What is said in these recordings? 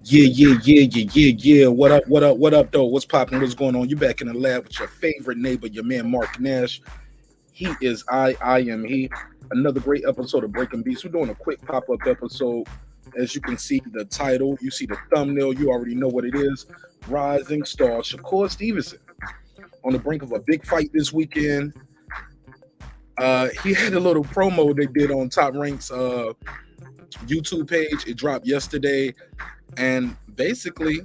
Yeah. What up, though? What's popping? What's going on? You back in the lab with your favorite neighbor, your man Marq Nash. He is I am he. Another great episode of Breaking Beats. We're doing a quick pop-up episode. As you can see the title, you see the thumbnail, you already know what it is. Rising star Shakur Stevenson on the brink of a big fight this weekend. He had a little promo they did on Top Rank's YouTube page. It dropped yesterday. And basically,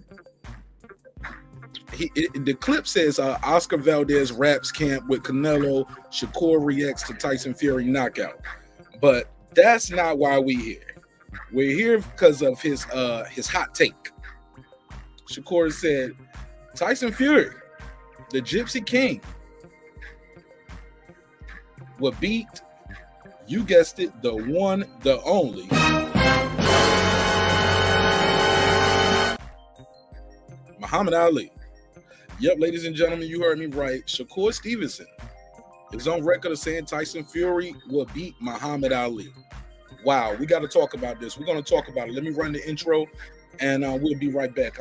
the clip says Oscar Valdez raps camp with Canelo. Shakur reacts to Tyson Fury knockout. But that's not why we're here. We're here because of his hot take. Shakur said, Tyson Fury, the Gypsy King, will beat, you guessed it, the one, the only, Muhammad Ali. Yep, ladies and gentlemen, you heard me right. Shakur Stevenson is on record of saying Tyson Fury will beat Muhammad Ali. Wow, we got to talk about this. We're going to talk about it. Let me run the intro, and we'll be right back.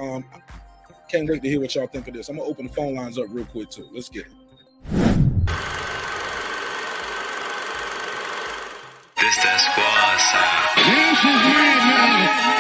Can't wait to hear what y'all think of this. I'm going to open the phone lines up real quick, too. Let's get it. This that squad side. This is me now.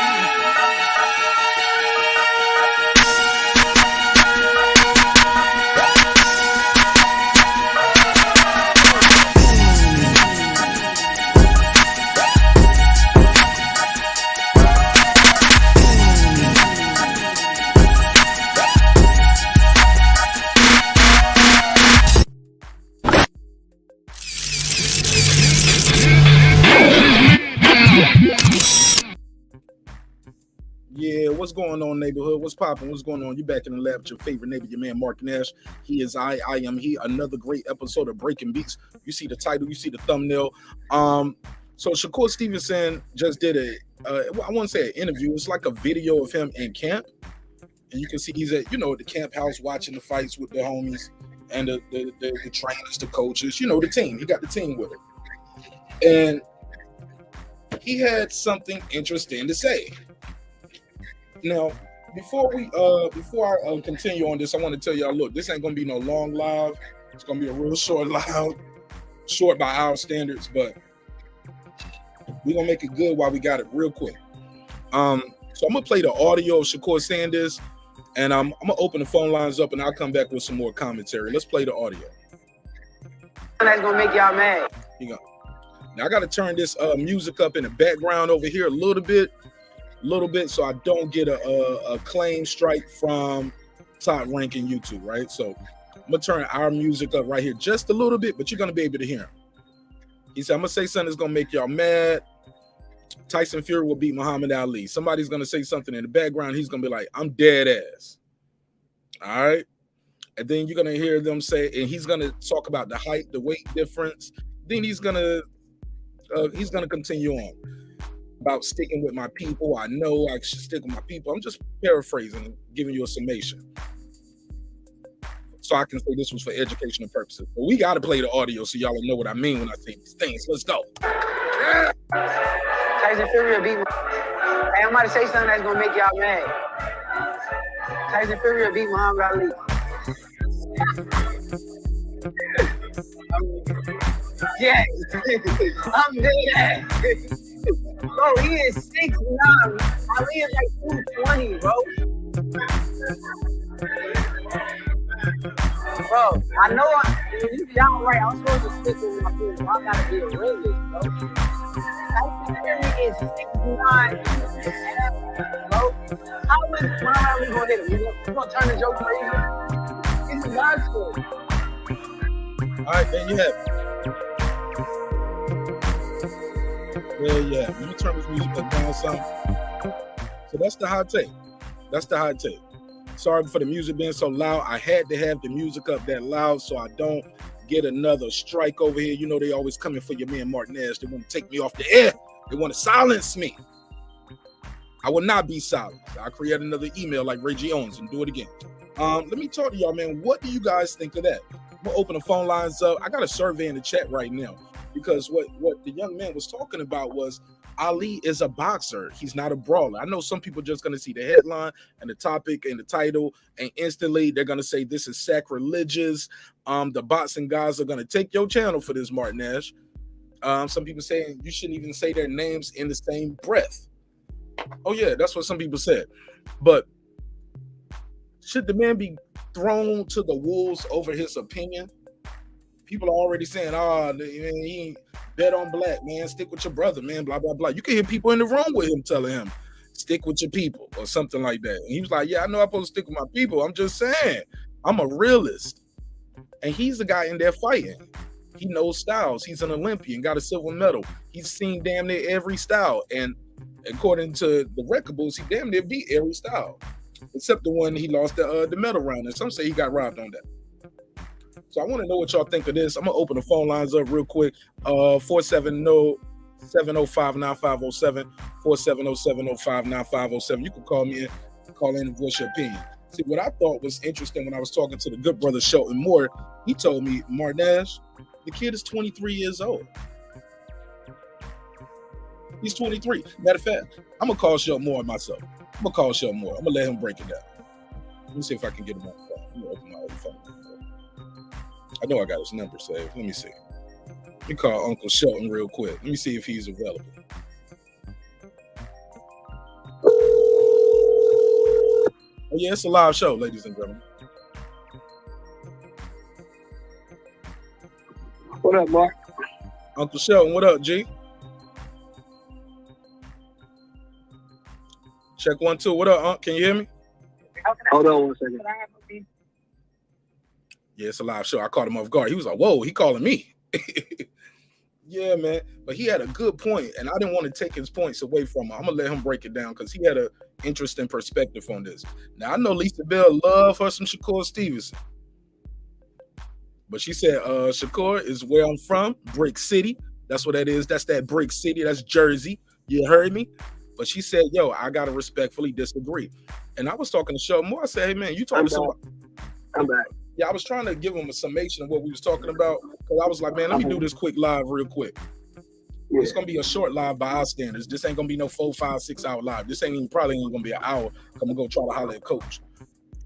Yeah, what's going on, neighborhood? What's popping? What's going on? You back in the lab with your favorite neighbor, your man Marq Nash. He is I am he. Another great episode of Breaking Beats. You see the title, you see the thumbnail. So Shakur Stevenson just did I want to say an interview. It's like a video of him in camp, and you can see he's at the camp house watching the fights with the homies and the trainers, the coaches, the team. He got the team with him, and he had something interesting to say. Now, before I continue on this, I want to tell y'all, look, this ain't gonna be no long live. It's gonna be a real short live, short by our standards, but we're gonna make it good while we got it real quick. So I'm gonna play the audio of Shakur saying this, and I'm gonna open the phone lines up, and I'll come back with some more commentary. Let's play the audio. That's gonna make y'all mad. Here you go. Now I gotta turn this music up in the background over here a little bit, so I don't get a claim strike from Top Rank and YouTube, right? So I'm gonna turn our music up right here just a little bit, but you're gonna be able to hear him. He said, I'm gonna say something that's gonna make y'all mad. Tyson Fury will beat Muhammad Ali. Somebody's gonna say something in the background. He's gonna be like, I'm dead ass. All right. And then you're gonna hear them say, and he's gonna talk about the height, the weight difference. Then he's gonna continue on about sticking with my people. I know I should stick with my people. I'm just paraphrasing and giving you a summation, so I can say this was for educational purposes. But we got to play the audio so y'all will know what I mean when I say these things. Let's go. Tyson Fury will beat me. Hey, I'm about to say something that's gonna make y'all mad. Tyson Fury will beat Muhammad Ali. Yes, I'm dead. Bro, he is 6'9". Ali is like 220, bro. Bro, I know y'all right. I'm supposed to stick with my people. I gotta be a realist, bro. Tyson Fury is 6'9", bro. How is Muhammad Ali gonna hit him? You gonna turn the joke crazy? It's a God's story. All right, there you have it. Yeah. Let me turn this music up down some. So that's the hot take. Sorry for the music being so loud. I had to have the music up that loud so I don't get another strike over here. You know they always coming for your man Marq Nash. They want to take me off the air. They want to silence me. I will not be silenced. I'll create another email like Reggie Owens and do it again. Let me talk to y'all, man. What do you guys think of that? I'm gonna open the phone lines up. I got a survey in the chat right now because what the young man was talking about was Ali is a boxer. He's not a brawler. I know some people just going to see the headline and the topic and the title, and instantly they're going to say this is sacrilegious. The boxing guys are going to take your channel for this, Marq Nash. Some people saying you shouldn't even say their names in the same breath. Oh yeah, that's what some people said. But should the man be thrown to the wolves over his opinion? People are already saying, man, he ain't bet on black, man. Stick with your brother, man, blah, blah, blah. You can hear people in the room with him telling him, stick with your people or something like that. And he was like, yeah, I know I'm supposed to stick with my people. I'm just saying, I'm a realist. And he's the guy in there fighting. He knows styles. He's an Olympian, got a silver medal. He's seen damn near every style. And according to the record books, he damn near beat every style, except the one he lost the medal round. And some say he got robbed on that. So I want to know what y'all think of this. I'm going to open the phone lines up real quick. 470-705-9507, 470-705-9507. You can call me in, call in and voice your opinion. See, what I thought was interesting when I was talking to the good brother Shelton Moore, he told me, Marq Nash, the kid is 23 years old. He's 23. Matter of fact, I'm going to call Shelton Moore myself. I'm going to call Shelton Moore. I'm going to let him break it down. Let me see if I can get him on the phone. Let me open my old phone. I know I got his number saved. Let me see. Let me call Uncle Shelton real quick. Let me see if he's available. Oh, yeah, it's a live show, ladies and gentlemen. What up, Mark? Uncle Shelton, what up, G? Check 1 2. What up, Unc? Can you hear me? Hold on 1 second. Yeah, it's a live show. I caught him off guard. He was like, whoa, he calling me. Yeah, man. But he had a good point, and I didn't want to take his points away from him. I'm going to let him break it down because he had an interesting perspective on this. Now, I know Lisa Bell love her some Shakur Stevenson. But she said, Shakur is where I'm from, Brick City. That's what that is. That's that Brick City. That's Jersey. You heard me? But she said, yo, I got to respectfully disagree. And I was talking to Sheldon Moore. I said, hey, man, you talking to somebody. I'm back. Yeah, I was trying to give him a summation of what we was talking about. Because I was like, man, let me do this quick live real quick. Yeah. It's going to be a short live by our standards. This ain't going to be no 4, 5, 6 hour live. This probably ain't going to be an hour. I'm going to go try to holler at Coach.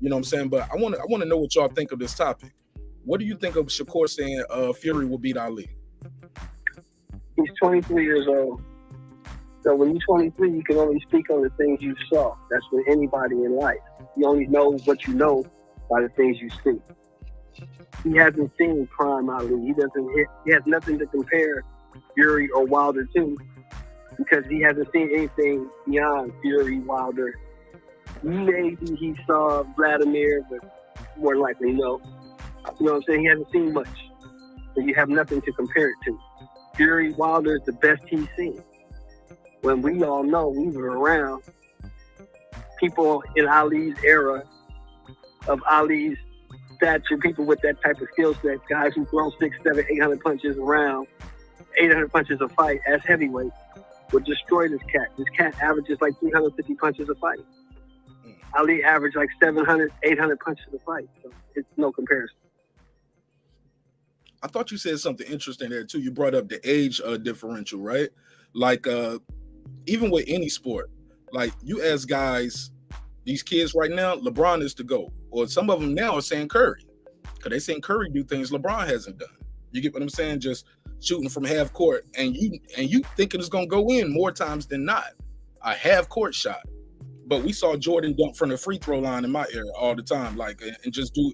You know what I'm saying? But I want to know what y'all think of this topic. What do you think of Shakur saying Fury will beat Ali? He's 23 years old. So when you're 23, you can only speak on the things you saw. That's with anybody in life. You only know what you know by the things you see. He hasn't seen prime Ali. He has nothing to compare Fury or Wilder to because he hasn't seen anything beyond Fury, Wilder. Maybe he saw Vladimir, but more likely no. You know what I'm saying? He hasn't seen much. So you have nothing to compare it to. Fury, Wilder is the best he's seen. When we all know, we were around people in Ali's era, of Ali's stature, people with that type of skill set, guys who throw 600, 700, 800 punches around, 800 punches a fight as heavyweight, would destroy this cat. This cat averages like 350 punches a fight. Ali averaged like 700, 800 punches a fight. So it's no comparison. I thought you said something interesting there too. You brought up the age differential, right? Like even with any sport, like you ask guys, these kids right now, LeBron is the GOAT. Or some of them now are saying Curry. Because they saying Curry do things LeBron hasn't done. You get what I'm saying? Just shooting from half court and you thinking it's gonna go in more times than not. A half court shot. But we saw Jordan dunk from the free throw line in my era all the time, like, and just do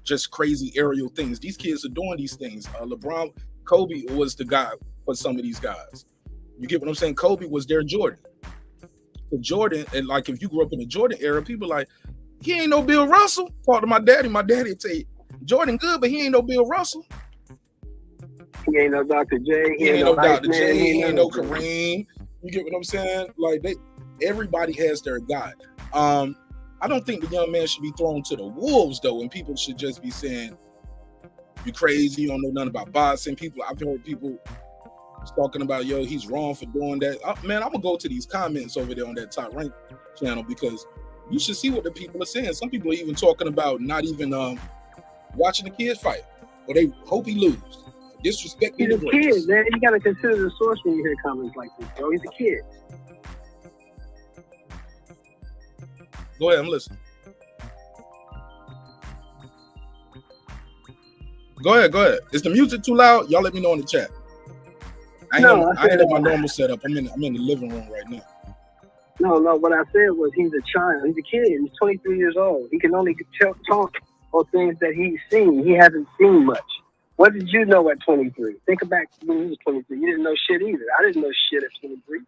just crazy aerial things. These kids are doing these things. LeBron, Kobe was the guy for some of these guys. You get what I'm saying? Kobe was their Jordan. But Jordan, and like if you grew up in the Jordan era, people like, he ain't no Bill Russell. Talk to my daddy would tell you, Jordan good, but he ain't no Bill Russell. He ain't no Dr. J. He ain't no Dr. J. He ain't no Kareem. You get what I'm saying? Like everybody has their guy. I don't think the young man should be thrown to the wolves though, and people should just be saying, "You crazy? You don't know nothing about boxing." I've heard people talking about, "Yo, he's wrong for doing that." Man, I'm gonna go to these comments over there on that Top Rank channel because you should see what the people are saying. Some people are even talking about not even watching the kids fight, or they hope he lose. Disrespect He's the a kid, greatest. man. You gotta consider the source when you hear comments like this, bro. He's a kid. Go ahead, I'm listening. Go ahead. Is the music too loud? Y'all let me know in the chat. I ain't at my normal setup. I'm in the living room right now. No. What I said was he's a child. He's a kid. He's 23 years old. He can only talk on things that he's seen. He hasn't seen much. What did you know at 23? Think back when he was 23. You didn't know shit either. I didn't know shit at 23.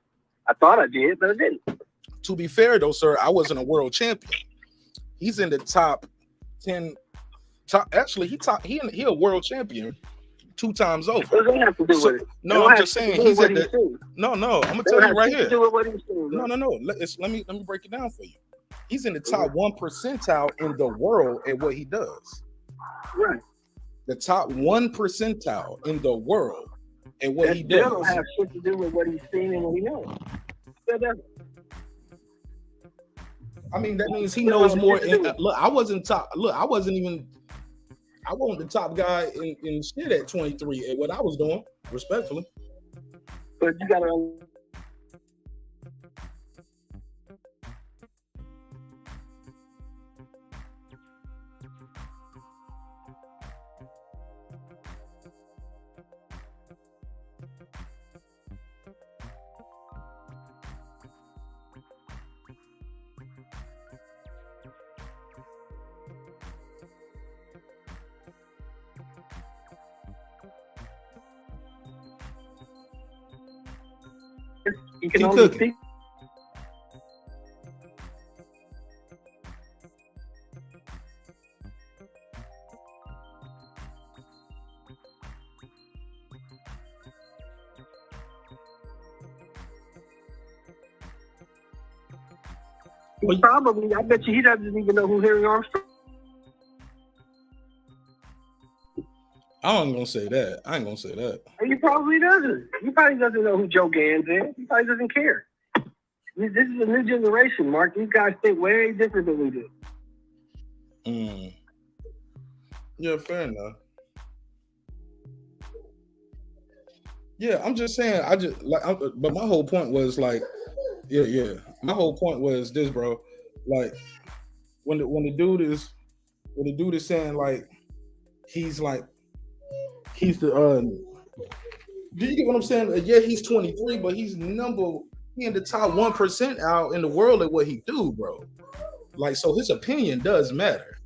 I thought I did, but I didn't. To be fair, though, sir, I wasn't a world champion. He's in the top 10. Actually, he a world champion 2 times over. What does that have to do with it? No, I'm just saying he's at the. No, I'm gonna tell you right here. No. Let me break it down for you. He's in the top 1 percentile in the world at what he does. Right. The top 1 percentile in the world at what he does. That don't have shit to do with what he's seen and what he knows. I mean, that means he knows more. Look, I wasn't top. Look, I wasn't the top guy in shit at 23 at what I was doing, respectfully. But you gotta. You can only speak. Probably, I bet you he doesn't even know who Harry Armstrong. I ain't gonna say that. He probably doesn't. He probably doesn't know who Joe Gans is. He probably doesn't care. This is a new generation, Mark. These guys think way different than we do. Yeah, fair enough. Yeah, I'm just saying. But my whole point was like, yeah. My whole point was this, bro. Like, when the dude is saying like, he's the do you get what I'm saying? Yeah, he's 23, but he's in the top 1% out in the world at what he do, bro. Like, so his opinion does matter.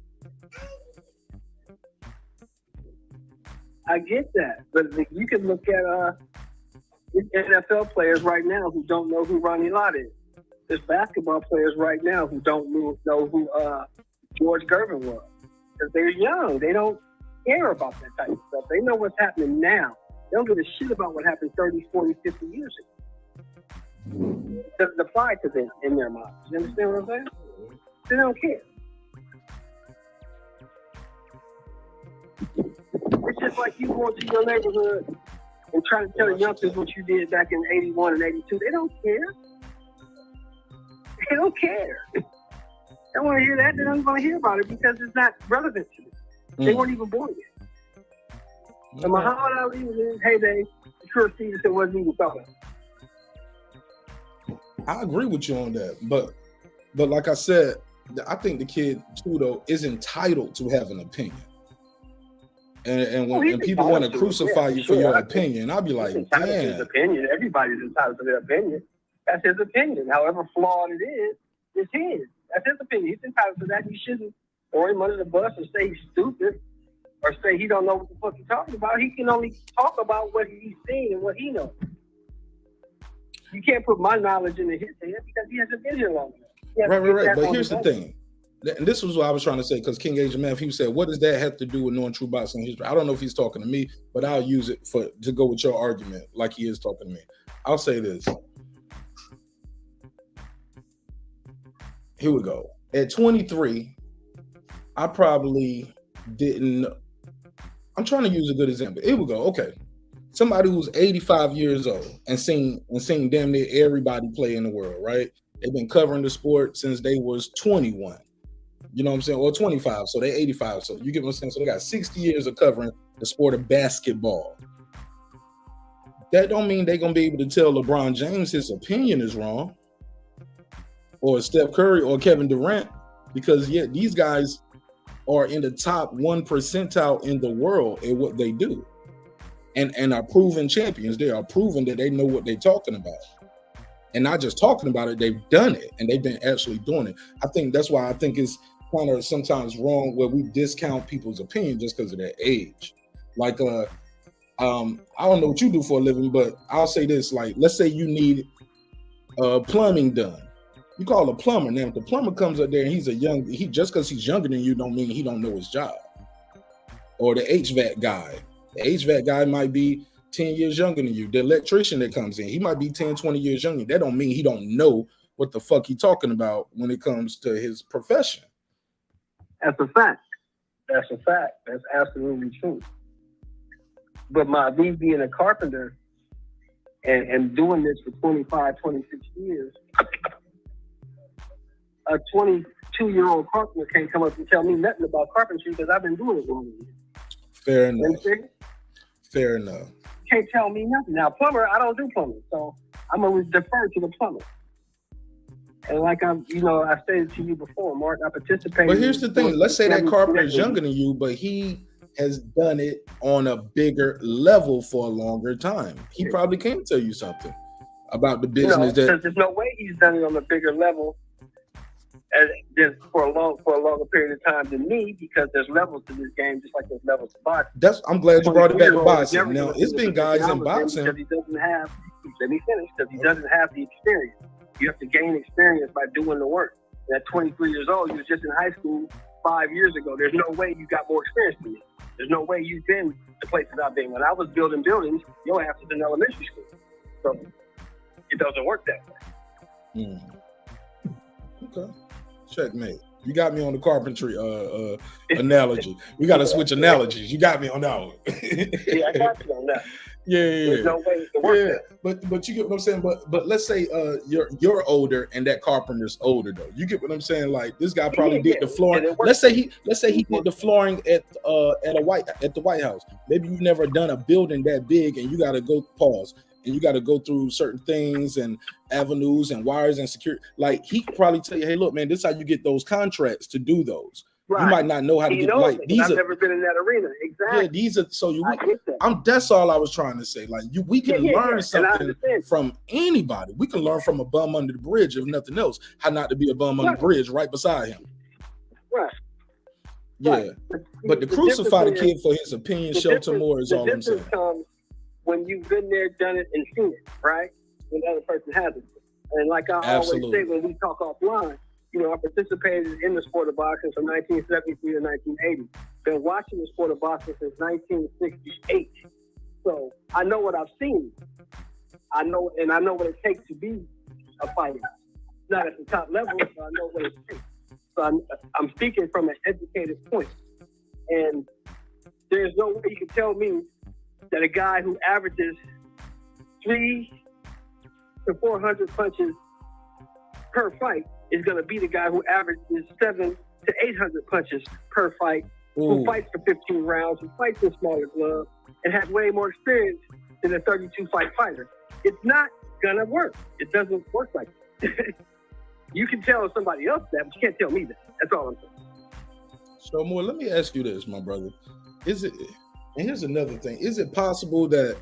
I get that, but you can look at NFL players right now who don't know who Ronnie Lott is. There's basketball players right now who don't know who George Gervin was. Because they're young. They don't care about that type of stuff. They know what's happening now. They don't give a shit about what happened 30, 40, 50 years ago. It doesn't apply to them in their minds. You understand what I'm saying? They don't care. It's just like you going to your neighborhood and trying to tell the youngsters what you did back in 81 and 82. They don't care. They don't care. They don't want to hear that. They don't want to hear about it because it's not relevant to them. They weren't even born yet. And Muhammad Ali was in his heyday. Shakur Stevenson wasn't even talking. I agree with you on that, but like I said, I think the kid too though is entitled to have an opinion. And when people want to crucify you for your opinion, I'll be like, damn. His opinion. Everybody's entitled to their opinion. That's his opinion. However flawed it is, it's his. That's his opinion. He's entitled to that. You shouldn't throw him under the bus or say he's stupid or say he don't know what the fuck he's talking about. He can only talk about what he's seen and what he knows. You can't put my knowledge into his head because he hasn't been here long enough. Right. But here's the thing. And this was what I was trying to say, because King Asian Man, he said, what does that have to do with knowing true boxing history? I don't know if he's talking to me, but I'll use it to go with your argument like he is talking to me. I'll say this. Here we go. At 23, I probably didn't. I'm trying to use a good example. Here we go. Okay. Somebody who's 85 years old and seen damn near everybody play in the world, right? They've been covering the sport since they was 21. You know what I'm saying? Or 25, so they're 85. So you get what I'm saying? So they got 60 years of covering the sport of basketball. That don't mean they're gonna be able to tell LeBron James his opinion is wrong, or Steph Curry or Kevin Durant, because these guys are in the top 1 percentile in the world at what they do, and are proven champions. They are proven that they know what they're talking about, and not just talking about it, they've done it, and they've been actually doing it. I think that's why I think it's kind of sometimes wrong where we discount people's opinion just because of their age. Like, I don't know what you do for a living, but I'll say this: like, let's say you need plumbing done. You call a plumber. Now, if the plumber comes up there and he just because he's younger than you don't mean he don't know his job. Or the HVAC guy. The HVAC guy might be 10 years younger than you. The electrician that comes in, he might be 10, 20 years younger. That don't mean he don't know what the fuck he talking about when it comes to his profession. That's a fact. That's a fact. That's absolutely true. But me being a carpenter and doing this for 25, 26 years, a 22-year-old carpenter can't come up and tell me nothing about carpentry because I've been doing it longer. Fair enough. Fair enough. Can't tell me nothing. Now, plumber, I don't do plumbing, so I'm going to defer to the plumber. And like I stated to you before, Mark, I participated. But here's the thing. Let's say that carpenter is younger than you, but he has done it on a bigger level for a longer time. He probably can tell you something about the business. Because there's no way he's done it on a bigger level for a longer period of time than me, because there's levels to this game, just like there's levels to boxing. I'm glad you brought it back to boxing. Now, it's been guys in boxing. Because he doesn't have, let me finish, because he doesn't have the experience. You have to gain experience by doing the work. And at 23 years old, you was just in high school 5 years ago. There's no way you got more experience than me. There's no way you've been the places I've been. When I was building buildings, your ass was in elementary school. So it doesn't work that way. Okay. Checkmate. You got me on the carpentry analogy. We got to switch analogies. You got me on that one. Yeah, I got you on that. Yeah. There's no way it can work that. But you get what I'm saying. But let's say you're older and that carpenter's older though. You get what I'm saying? Like, this guy probably did the flooring. Let's say he did the flooring at the White House. Maybe you've never done a building that big, and you got to go through certain things and avenues and wires and security. like, he could probably tell you, hey, look, man, this is how you get those contracts to do those. Right. You might not know how to get like these. I've never been in that arena. Exactly. Yeah, these are that's all I was trying to say. Like, we can learn something from anybody. We can learn from a bum under the bridge, if nothing else, how not to be a bum under the bridge right beside him. Right. Yeah. Right. But the crucify the kid for his opinion, shelter more is all I'm saying. Comes when you've been there, done it, and seen it, right? When the other person hasn't. And like I always say when we talk offline, I participated in the sport of boxing from 1973 to 1980. Been watching the sport of boxing since 1968. So I know what I've seen. I know what it takes to be a fighter. Not at the top level, but I know what it takes. So I'm speaking from an educated point. And there's no way you can tell me that a guy who averages 300 to 400 punches per fight is going to be the guy who averages 700 to 800 punches per fight, who fights for 15 rounds, who fights in smaller gloves, and has way more experience than a 32-fight fighter. It's not going to work. It doesn't work like that. You can tell somebody else that, but you can't tell me that. That's all I'm saying. So, Moore, let me ask you this, my brother. And here's another thing. Is it possible that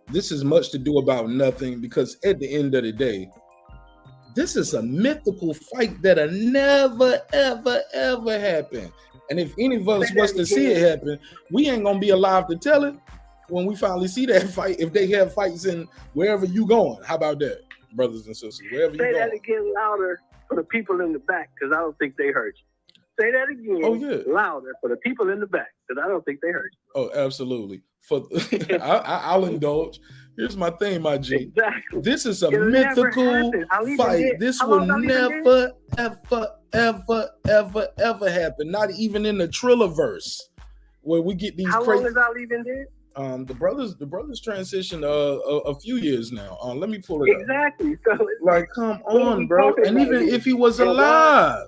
this is much to do about nothing? Because at the end of the day, this is a mythical fight that'll never, ever, ever happen. And if any of us was to see it happen, we ain't gonna be alive to tell it when we finally see that fight. If they have fights in wherever you going, how about that, brothers and sisters? Wherever you going. Say that again louder for the people in the back, because I don't think they heard you. Say that again louder for the people in the back, because I don't think they heard you. Oh, absolutely. I'll indulge. Here's my thing, my G. Exactly. This is a mythical fight. This will never, ever, ever, ever, ever happen. Not even in the Trillerverse, where we get these. How long is Ali been dead? The brothers transitioned a few years now. Let me pull it up. Exactly. So like, come on, bro. And even if he was alive.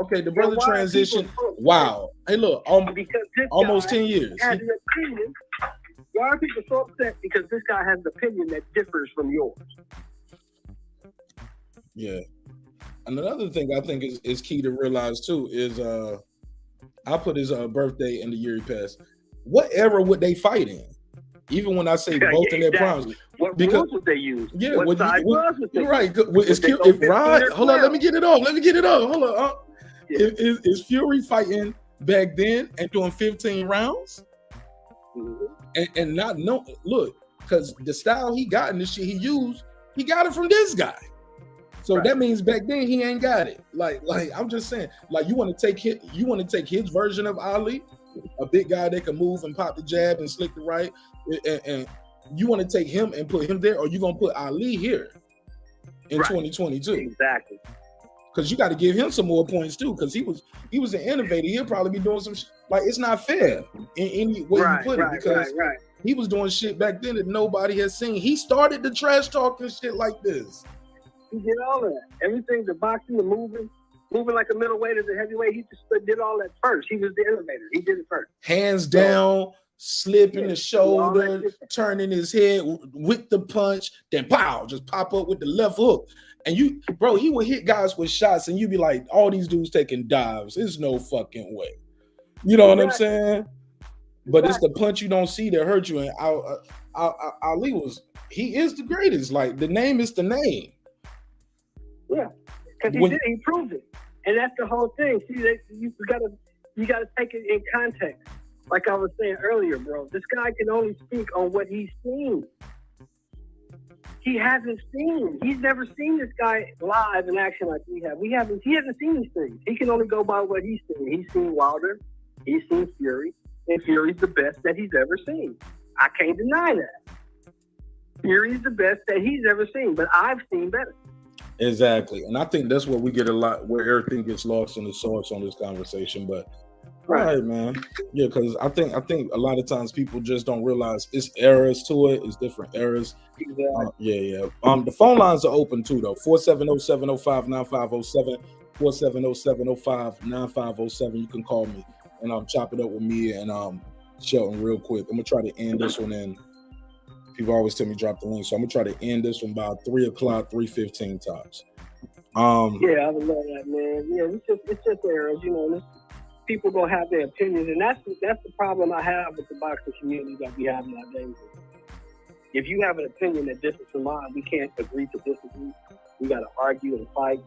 Okay, the brother transitioned. Wow. Hey, look, almost 10 years. Has an opinion Why are people so upset because this guy has an opinion that differs from yours? Yeah. And another thing I think is key to realize too is I put his birthday in the year he passed. What era would they fight in? Even when I say both in their primes, what because rules would they use? yeah, what side gloves would they you're right. use? If Rod, hold on, let me get it off. Hold on. Yeah. Is Fury fighting back then and doing 15 rounds? Mm-hmm. And not no look, because the style he got and the shit he used, he got it from this guy. So that means back then he ain't got it. Like I'm just saying, like you want to take his version of Ali, a big guy that can move and pop the jab and slick the right, and you want to take him and put him there, or you gonna put Ali here in 2022? Exactly. Because you got to give him some more points too, because he was an innovator. He'll probably be doing some like it's not fair in any way you put it, because he was doing shit back then that nobody has seen. He started the trash talking shit like this. He did all that. Everything, the boxing, the moving like a middleweight as a heavyweight. He just did all that first. He was the innovator. He did it first. Hands down, slipping the shoulder, turning his head with the punch, then pow, just pop up with the left hook. And he would hit guys with shots, and you'd be like, all these dudes taking dives. There's no fucking way. You know what I'm saying? But it's the punch you don't see that hurt you. And Ali he is the greatest. Like, the name is the name. Yeah, because he proved it, and that's the whole thing. See, you gotta take it in context. Like I was saying earlier, bro, this guy can only speak on what he's seen. He hasn't seen. He's never seen this guy live in action like we have. He hasn't seen these things. He can only go by what he's seen. He's seen Wilder. He's seen Fury, and Fury's the best that he's ever seen. I can't deny that. Fury's the best that he's ever seen, but I've seen better. Exactly, and I think that's where we get a lot, where everything gets lost in the sauce on this conversation. But all right, man, yeah, because I think a lot of times people just don't realize it's eras to it. It's different eras. Exactly. The phone lines are open too, though. 470-705-9507, 470-705-9507. You can call me and chop it up with me and Shelton real quick. I'm gonna try to end this one in. People always tell me drop the link, so I'm gonna try to end this one by 3:00, 3:15 tops. Yeah, I would love that, man. Yeah, it's just eras, you know. People gonna have their opinions, and that's the problem I have with the boxing community that we have nowadays. If you have an opinion that differs from mine, we can't agree to disagree. We gotta argue and fight.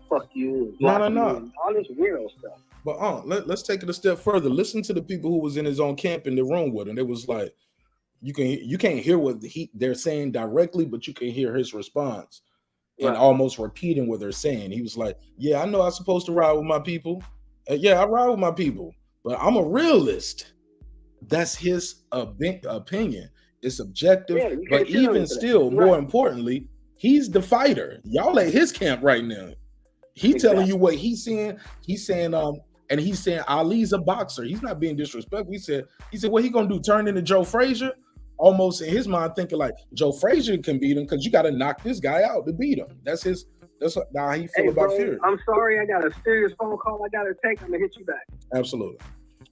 Fuck you. And block you and all this weirdo stuff. But let's take it a step further. Listen to the people who was in his own camp in the room with him. It was like, you can't hear what they're saying directly, but you can hear his response and almost repeating what they're saying. He was like, yeah, I know I'm supposed to ride with my people. Yeah, I ride with my people, but I'm a realist. That's his opinion. It's objective, but even still, more importantly, he's the fighter. Y'all at his camp right now. He's telling you what he's seeing. He's saying, and he's saying Ali's a boxer. He's not being disrespectful. He said, what he gonna do? Turn into Joe Frazier? Almost in his mind, thinking like Joe Frazier can beat him because you got to knock this guy out to beat him. That's how he feel about Fury. I'm sorry, I got a serious phone call I got to take. I'm gonna hit you back. Absolutely.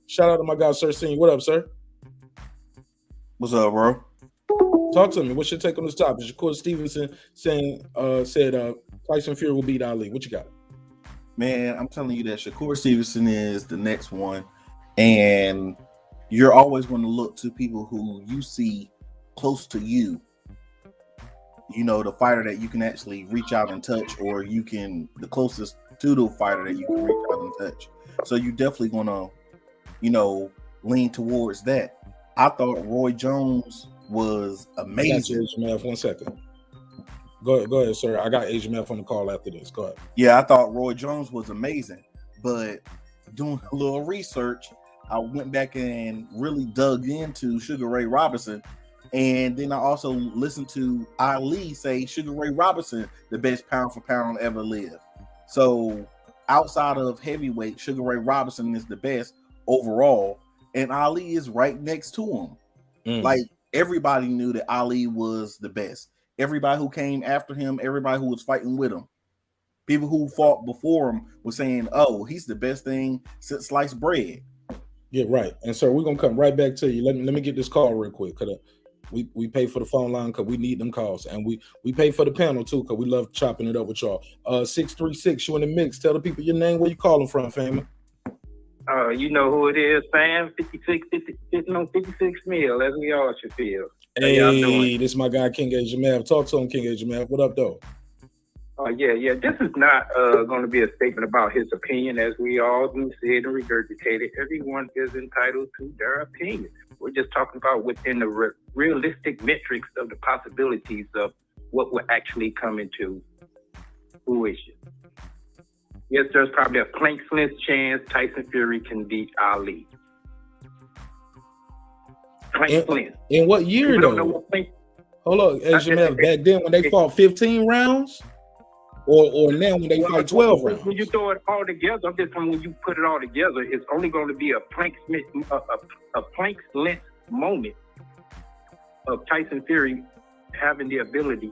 Shout out to my guy, Sir Senior. What up, sir? What's up, bro? Talk to me. What's your take on this topic? Shakur Stevenson said Tyson Fury will beat Ali. What you got? Man, I'm telling you that Shakur Stevenson is the next one, and you're always going to look to people who you see close to you. You know, the fighter that you can actually reach out and touch, or the closest to the fighter that you can reach out and touch. So you definitely going to, lean towards that. I thought Roy Jones was amazing. Agent F, 1 second. Go ahead, sir. I got Agent F on the call after this. Go ahead. Yeah, I thought Roy Jones was amazing, but doing a little research, I went back and really dug into Sugar Ray Robinson, and then I also listened to Ali say Sugar Ray Robinson, the best pound for pound ever lived. So outside of heavyweight, Sugar Ray Robinson is the best overall, and Ali is right next to him. Like, everybody knew that Ali was the best. Everybody who came after him, everybody who was fighting with him, people who fought before him were saying, oh, he's the best thing since sliced bread. Yeah, right. And sir, we're gonna come right back to you. Let me get this call real quick, cause we pay for the phone line because we need them calls, and we pay for the panel too, because we love chopping it up with y'all. 636, you in the mix. Tell the people your name, where you calling from, family. You know who it is, fam. 56 mil, as we all should feel. How y'all Hey, doing? this is my guy King A. Jamal. Talk to him, King A. Jamal. What up, though? Yeah. This is not going to be a statement about his opinion, as we all do say it and regurgitate it. Everyone is entitled to their opinion. We're just talking about within the realistic metrics of the possibilities of what will actually come into fruition. Yes, there's probably a plank-less chance Tyson Fury can beat Ali. Plank-less. In what year, We though? don't know what plank. Hold on, A. Jamal, back then when they fought 15 rounds? Or now when they fight 12 rounds? When you throw it all together, I'm just saying when you put it all together, it's only going to be a plank length moment of Tyson Fury having the ability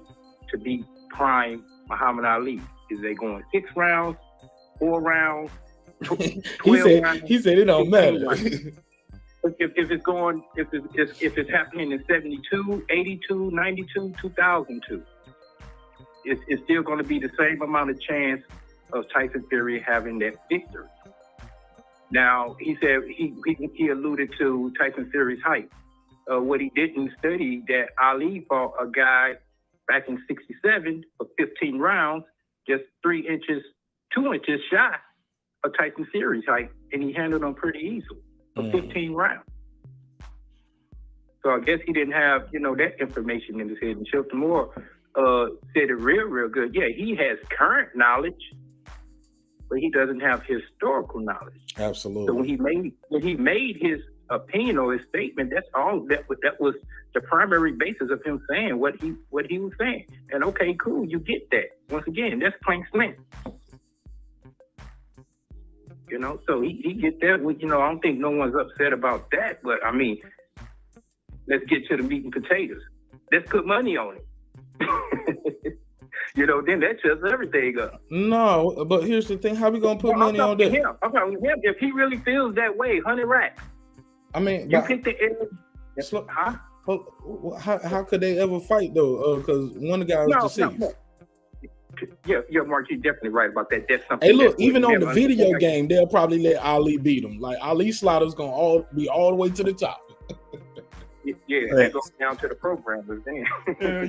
to beat prime Muhammad Ali. Is they going 6 rounds, 4 rounds, 12 rounds? He said it don't matter. If it's happening in 72, 82, 92, 2002. It's still going to be the same amount of chance of Tyson Fury having that victory. Now, he said he alluded to Tyson Fury's height. What he didn't study, that Ali fought a guy back in 67 for 15 rounds, just 2 inches shy of Tyson Fury's height, and he handled him pretty easily for 15 rounds. So I guess he didn't have, that information in his head. And Shakur Moore said it real good. Yeah, he has current knowledge, but he doesn't have historical knowledge. Absolutely. So when he made his opinion or his statement, that's all that was the primary basis of him saying what he was saying. And okay, cool, you get that. Once again, that's plain slant. So he get that. I don't think no one's upset about that. But I mean, let's get to the meat and potatoes. Let's put money on it. Then that shuts everything up. No, but here's the thing: how we gonna put money on that? I'm talking to him. If he really feels that way, 100 racks. I mean, you pick the end. How could they ever fight though? Because one of the guys was deceased. No. Yeah, Mark, you're definitely right about that. That's something. Hey, look, even on the video game, they'll probably let Ali beat him. Like Ali Slaughter's gonna be all the way to the top. Yeah, that goes down to the programmers then.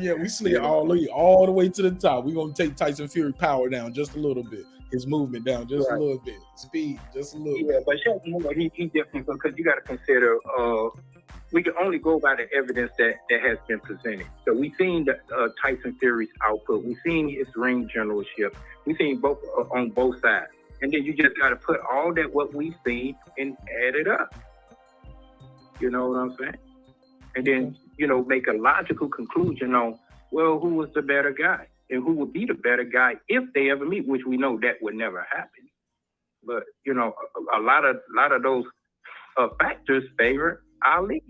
Yeah, we slid all the way to the top. We're gonna take Tyson Fury power down just a little bit, his movement down just a little bit, speed just a little bit. Yeah, but he definitely, because you got to consider, we can only go by the evidence that has been presented. So we've seen the Tyson Fury's output, we've seen his ring generalship, we've seen both on both sides, and then you just got to put all that what we've seen and add it up. You know what I'm saying? And then, make a logical conclusion on, well, who was the better guy and who would be the better guy if they ever meet, which we know that would never happen. But, a lot of those factors favor Ali.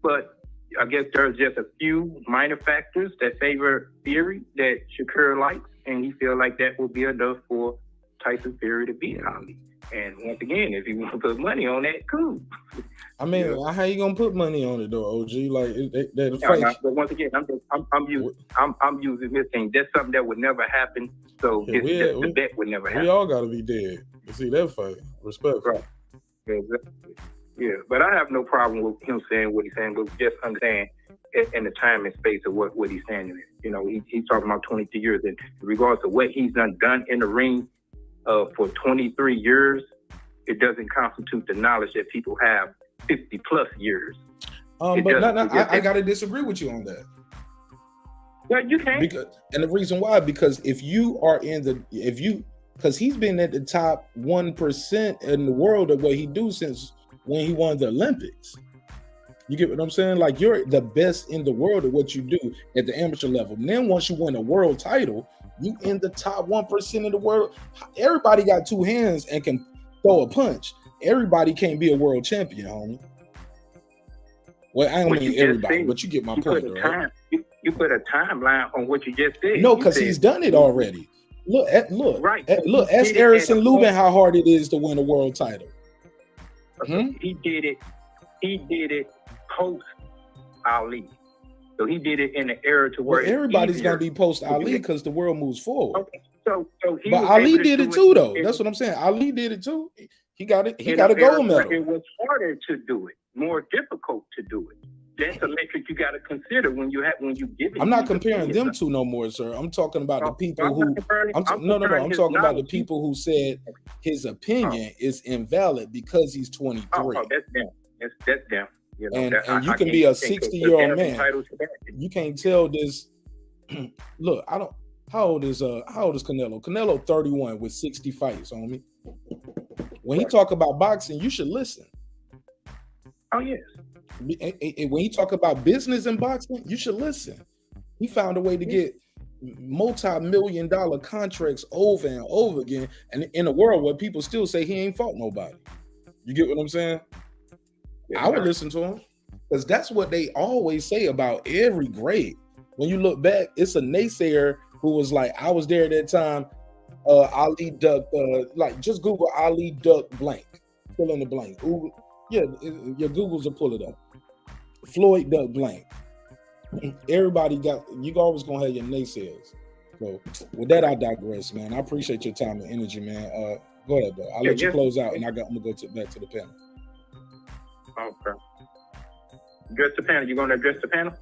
But I guess there's just a few minor factors that favor Fury that Shakur likes, and he feels like that will be enough for Tyson Fury to beat Ali. And once again, if you want to put money on that, cool. I mean, how you gonna put money on it though, OG? Like but once again, I'm using this thing. That's something that would never happen. So the bet would never happen. We all gotta be dead to see that fight. Respect. Right. Exactly. Yeah, but I have no problem with him saying what he's saying, but just understand in the time and space of what he's saying. He's talking about 22 years, and in regards to what he's done in the ring for 23 years, it doesn't constitute the knowledge that people have 50 plus years. I gotta disagree with you on that. Well, you can. And the reason why, because if you are because he's been at the top 1% in the world of what he do since when he won the Olympics. You get what I'm saying? Like, you're the best in the world at what you do at the amateur level. And then once you win a world title, you in the top 1% of the world. Everybody got 2 hands and can throw a punch. Everybody can't be a world champion, homie. Well, I don't mean everybody, but you get my point, right? You put a timeline on what you just said. No, because he's done it already. Ask Harrison Lubin how hard it is to win a world title. He did it post Ali. So he did it in the era to where everybody's gonna be post Ali because the world moves forward. Okay. So he but was Ali able to did do it too, though. in- That's what I'm saying. Ali did it too. He got it. He in got a an era gold where medal. It was harder to do it, more difficult to do it. That's a metric you got to consider when you give it. I'm not comparing them two no more, sir. I'm talking about the people who. I'm talking about the people who said his opinion is invalid because he's 23. Oh, that's them. That's them. You know, and you can be a 60-year-old man. You can't tell this. Look, I don't. How old is Canelo? Canelo 31 with 60 fights on me. When he talk about boxing, you should listen. Oh yes. When he talk about business and boxing, you should listen. He found a way to get multi-million-dollar contracts over and over again, and in a world where people still say he ain't fought nobody. You get what I'm saying? Yeah, I would listen to him because that's what they always say about every great. When you look back, it's a naysayer who was like, I was there at that time. Ali duck, like just Google Ali duck blank, fill in the blank. Google, yeah, your Googles will pull it up. Floyd duck blank. Everybody you always gonna have your naysayers. So with that, I digress, man. I appreciate your time and energy, man. Go ahead, though. I'll let you close out, and I'm gonna go back to the panel. Okay. Address the panel. You gonna address the panel?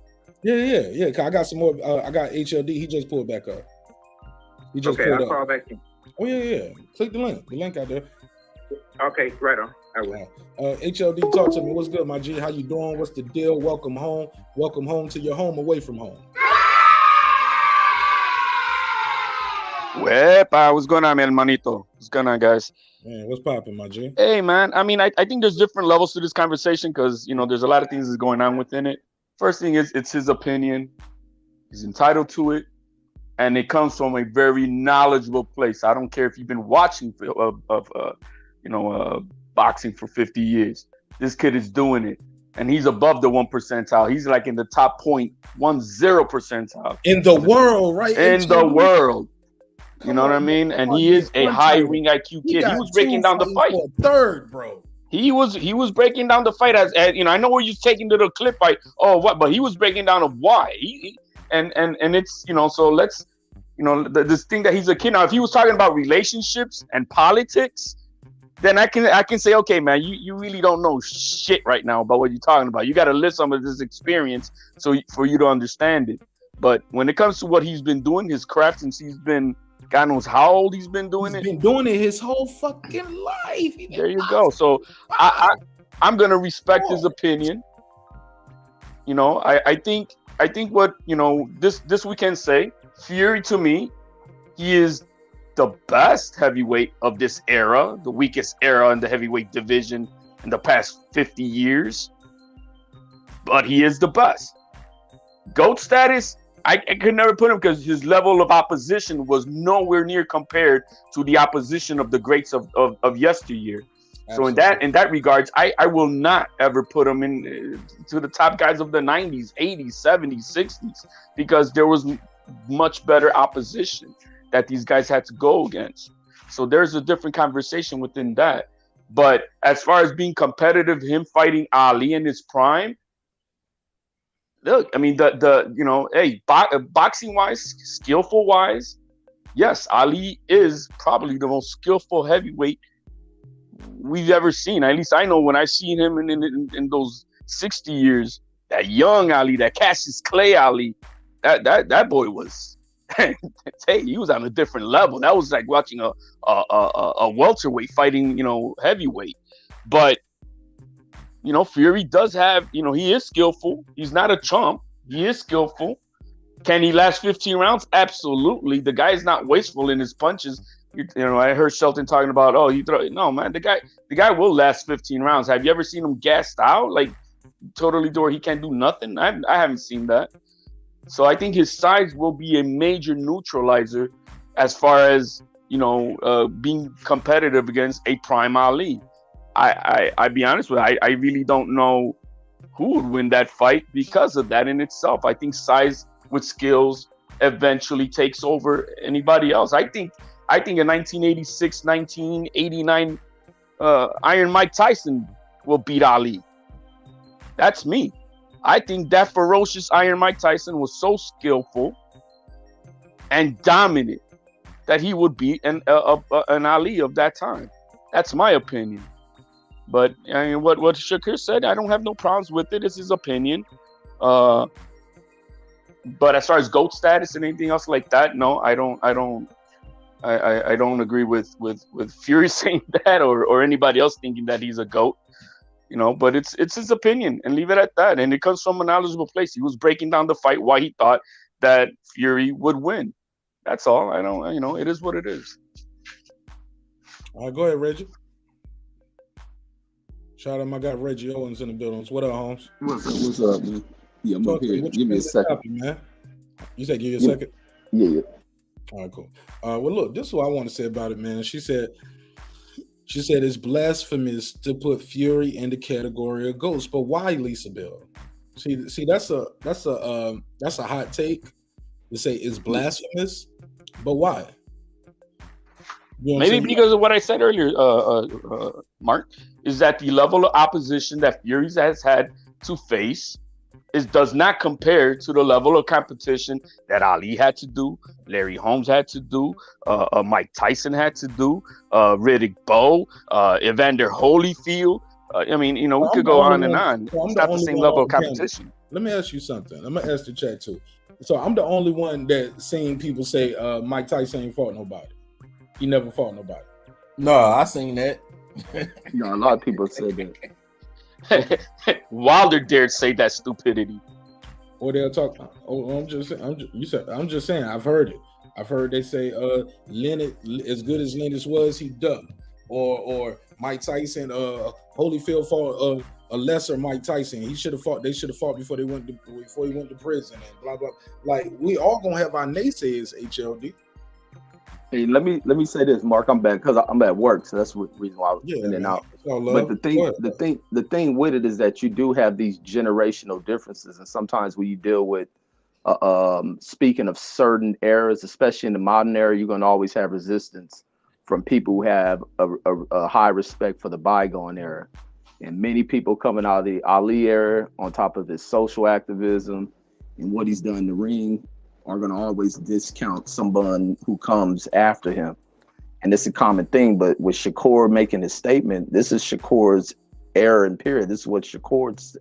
Yeah. I got some more. I got HLD. He just pulled back up. He just pulled I'll call back in. Oh yeah. Click the link. The link out there. Okay, right on. I will. HLD, talk to me. What's good, my G? How you doing? What's the deal? Welcome home. Welcome home to your home away from home. Wepa, what's going on, mi hermanito? What's going on, guys? Man, what's popping, my G? Hey, man. I mean, I think there's different levels to this conversation because, there's a lot of things that's going on within it. First thing is, it's his opinion. He's entitled to it. And it comes from a very knowledgeable place. I don't care if you've been watching boxing for 50 years. This kid is doing it. And he's above the 1 percentile. He's like in the top 0.10 percentile. In the world, right? In the world. You know what I mean? And he is a high ring IQ kid. He was breaking down the fight. Third, bro. He was breaking down the fight as I know where you're taking to the clip by but he was breaking down of why. And it's so let's this thing that he's a kid now. If he was talking about relationships and politics, then I can say, okay, man, you really don't know shit right now about what you're talking about. You got to live some of this experience for you to understand it. But when it comes to what he's been doing, his craft since he's been God knows how old he's been doing it. He's been doing it his whole fucking life. There you go. So I'm gonna respect his opinion. I think what this we can say, Fury to me, he is the best heavyweight of this era, the weakest era in the heavyweight division in the past 50 years. But he is the best. GOAT status, I could never put him because his level of opposition was nowhere near compared to the opposition of the greats of yesteryear. Absolutely. So in that regards, I will not ever put him in to the top guys of the 90s, 80s, 70s, 60s, because there was much better opposition that these guys had to go against. So there's a different conversation within that. But as far as being competitive, him fighting Ali in his prime, look, I mean, boxing wise, skillful wise, yes, Ali is probably the most skillful heavyweight we've ever seen. At least I know when I seen him in those 60 years, that young Ali, that Cassius Clay Ali, that boy was, he was on a different level. That was like watching a welterweight fighting, heavyweight. But Fury does have, he is skillful. He's not a chump. He is skillful. Can he last 15 rounds? Absolutely. The guy's not wasteful in his punches. I heard Shelton talking about, no, man, the guy will last 15 rounds. Have you ever seen him gassed out? Like totally where he can't do nothing? I haven't seen that. So I think his size will be a major neutralizer as far as, being competitive against a prime Ali. I be honest with you, I really don't know who would win that fight because of that in itself. I think size with skills eventually takes over anybody else. I think in 1986, 1989, Iron Mike Tyson will beat Ali. That's me. I think that ferocious Iron Mike Tyson was so skillful and dominant that he would beat an Ali of that time. That's my opinion. But I mean, what Shakur said, I don't have no problems with it. It's his opinion. But as far as GOAT status and anything else like that, no, I don't agree with Fury saying that or anybody else thinking that he's a GOAT. You know, but it's his opinion, and leave it at that. And it comes from a knowledgeable place. He was breaking down the fight, why he thought that Fury would win. That's all. I don't, you know, it is what it is. All right, go ahead, Reggie. Shout out my guy Reggie Owens in the buildings. What up, Holmes? What's up, man? Yeah, I'm up here. Give me a second. Man. You said give you a second? Yeah. All right, cool. Well, look, this is what I want to say about it, man. She said it's blasphemous to put Fury in the category of GOATs, but why, Lisa Bell? See, that's a hot take to say it's blasphemous, but why? You know Maybe because of what I said earlier, Mark, is that the level of opposition that Fury has had to face does not compare to the level of competition that Ali had to do, Larry Holmes had to do, Mike Tyson had to do, Riddick Bowe, Evander Holyfield. I mean, you know, we could go on and on. It's not the same level of competition. Let me ask you something. I'm gonna ask the chat too. So I'm the only one that seen people say Mike Tyson ain't fought nobody. He never fought nobody. No, I seen that. No, a lot of people said that. Wilder dared say that stupidity. Or they'll talk. I'm just saying. I've heard it. I've heard they say Leonard, as good as Leonard was, he ducked. Or Mike Tyson, Holyfield fought a lesser Mike Tyson. He should have fought. They should have fought before he went to prison and blah blah. Like we all gonna have our naysayers. HLD. Hey, let me say this, Mark. I'm back because I'm at work, so that's the reason why I was in and out. But the thing with it is that you do have these generational differences, and sometimes when you deal with, speaking of certain eras, especially in the modern era, you're going to always have resistance from people who have a high respect for the bygone era, and many people coming out of the Ali era, on top of his social activism and what he's done in the ring, are going to always discount someone who comes after him. And it's a common thing, but with Shakur making his statement, this is Shakur's era and period. This is what Shakur's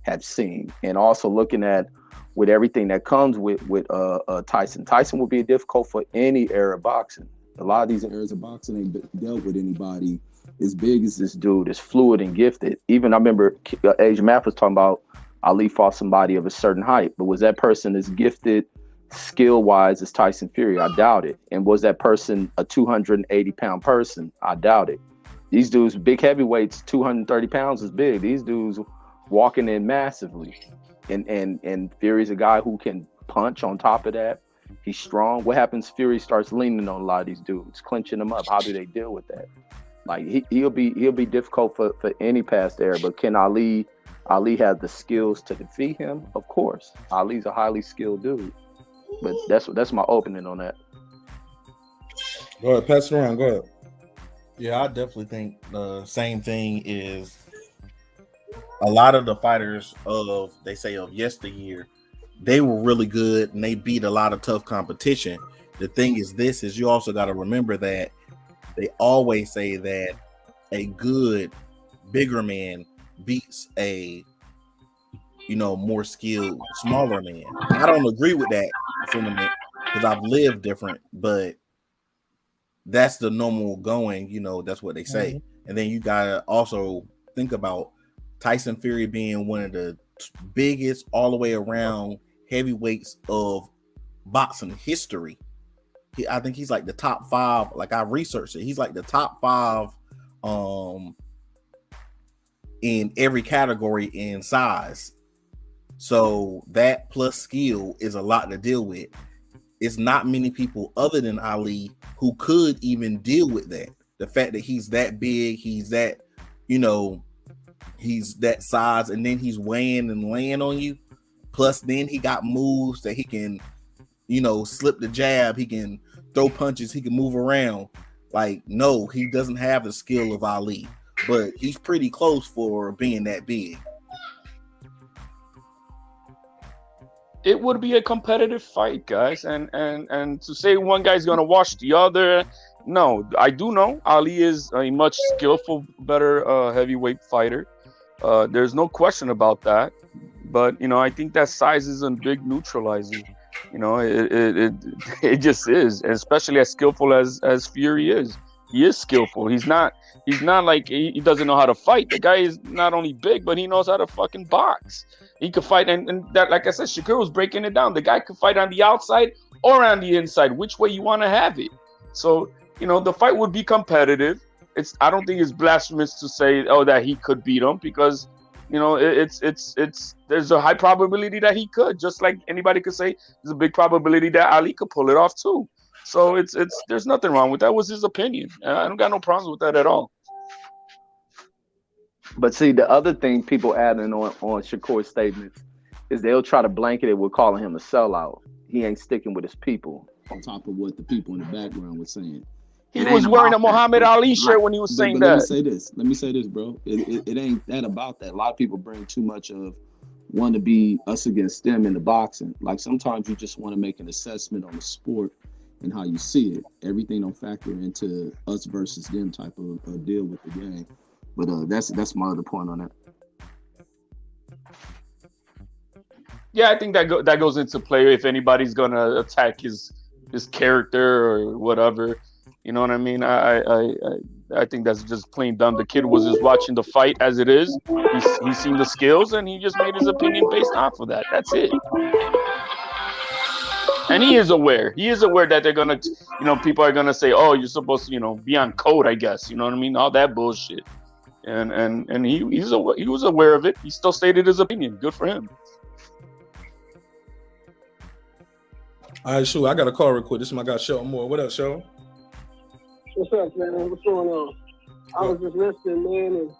have seen. And also looking at with everything that comes with Tyson. Tyson would be difficult for any era of boxing. A lot of these eras of boxing ain't dealt with anybody as big as this dude, as fluid and gifted. Even I remember Asia Math was talking about Ali fought somebody of a certain height, but was that person as gifted skill-wise as Tyson Fury? I doubt it. And was that person a 280-pound person? I doubt it. These dudes, big heavyweights, 230 pounds is big. These dudes walking in massively. And Fury's a guy who can punch on top of that. He's strong. What happens? Fury starts leaning on a lot of these dudes, clinching them up. How do they deal with that? Like he'll be difficult for any past era, but can Ali have the skills to defeat him? Of course. Ali's a highly skilled dude. But that's my opening on that. Go ahead, pass it around. Go ahead. Yeah, I definitely think the same thing is a lot of the fighters of yesteryear, they were really good and they beat a lot of tough competition. The thing is you also got to remember that they always say that a good, bigger man beats a more skilled, smaller man. I don't agree with that sentiment because I've lived different, but that's the normal going, that's what they say. Mm-hmm. And then you gotta also think about Tyson Fury being one of the biggest all the way around heavyweights of boxing history. I think he's like the top 5. Like I researched it, he's like the top 5 in every category in size. So that plus skill is a lot to deal with. It's not many people other than Ali who could even deal with that. The fact that he's that big, he's that, he's that size, and then he's weighing and laying on you. Plus, then he got moves that he can, slip the jab, he can throw punches, he can move around. Like, no, he doesn't have the skill of Ali. but he's pretty close for being that big. It would be a competitive fight, guys, and to say one guy's gonna wash the other, no. I do know Ali is a much skillful, better heavyweight fighter. There's no question about that. But I think that size is a big neutralizer. It just is, and especially as skillful as Fury is. He is skillful. He's not like he doesn't know how to fight. The guy is not only big, but he knows how to fucking box. He could fight, and that, like I said, Shakur was breaking it down. The guy could fight on the outside or on the inside, which way you want to have it. So, the fight would be competitive. I don't think it's blasphemous to say, that he could beat him, because, there's a high probability that he could, just like anybody could say there's a big probability that Ali could pull it off too. So there's nothing wrong with that. Was his opinion. I don't got no problems with that at all. But see, the other thing people adding on Shakur's statements is they'll try to blanket it with calling him a sellout. He ain't sticking with his people, on top of what the people in the background were saying. He was wearing a Muhammad Ali shirt when he was saying that. Let me say this, bro. It ain't that about that. A lot of people bring too much of want to be us against them in the boxing. Like, sometimes you just want to make an assessment on the sport and how you see it. Everything don't factor into us versus them type of deal with the game. But that's my other point on that. Yeah, I think that goes into play if anybody's gonna attack his character or whatever. You know what I mean? I think that's just plain dumb. The kid was just watching the fight as it is. He's seen the skills and he just made his opinion based off of that. That's it. And he is aware. He is aware that they're gonna, people are gonna say, "Oh, you're supposed to, be on code," I guess. You know what I mean? All that bullshit. And he was aware of it. He still stated his opinion. Good for him. All right, sure. I got a call real quick. This is my guy, Sheldon Moore. What up, Sheldon? What's up, man? What's going on? I was just listening, man, and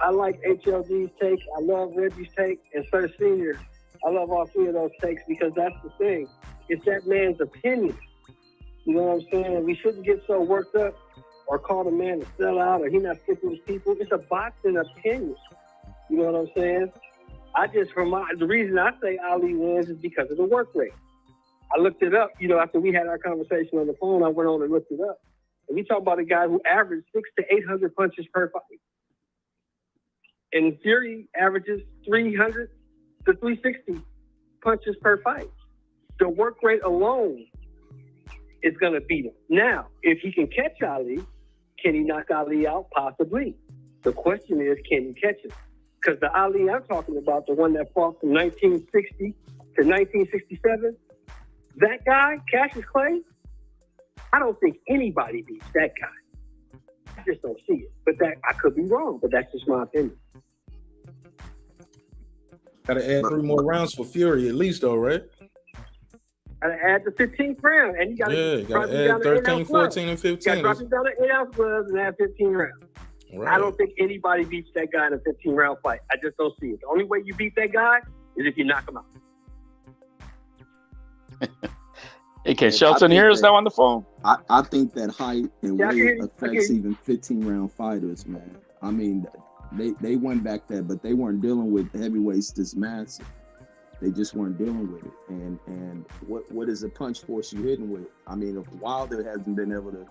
I like HLD's take. I love Reggie's take, and Sir Senior. I love all three of those takes, because that's the thing. It's that man's opinion. You know what I'm saying? We shouldn't get so worked up or call the man a sellout or he not sticking with his people. It's a boxing opinion. You know what I'm saying? The reason I say Ali wins is because of the work rate. I looked it up, after we had our conversation on the phone, I went on and looked it up. And we talk about a guy who averaged 600 to 800 punches per fight. And Fury averages 300 to 360 punches per fight. The work rate alone is going to beat him. Now, if he can catch Ali, can he knock Ali out? Possibly. The question is, can he catch him? Because the Ali I'm talking about, the one that fought from 1960 to 1967, that guy, Cassius Clay, I don't think anybody beats that guy. I just don't see it. But I could be wrong, but that's just my opinion. Got to add 3 more rounds for Fury at least, though, right? Got to add the 15th round, and you got to add 13, 14, and 15. You got to drop it down to 8-ounce gloves and add 15 rounds. Right. I don't think anybody beats that guy in a 15-round fight. I just don't see it. The only way you beat that guy is if you knock him out. Hey, can Shelton hear us now on the phone? I think that height and weight affects even 15-round fighters, man. I mean, they went back there, but they weren't dealing with heavyweights this massive. They just weren't dealing with it. And what is the punch force you hitting with? I mean, if Wilder hasn't been able to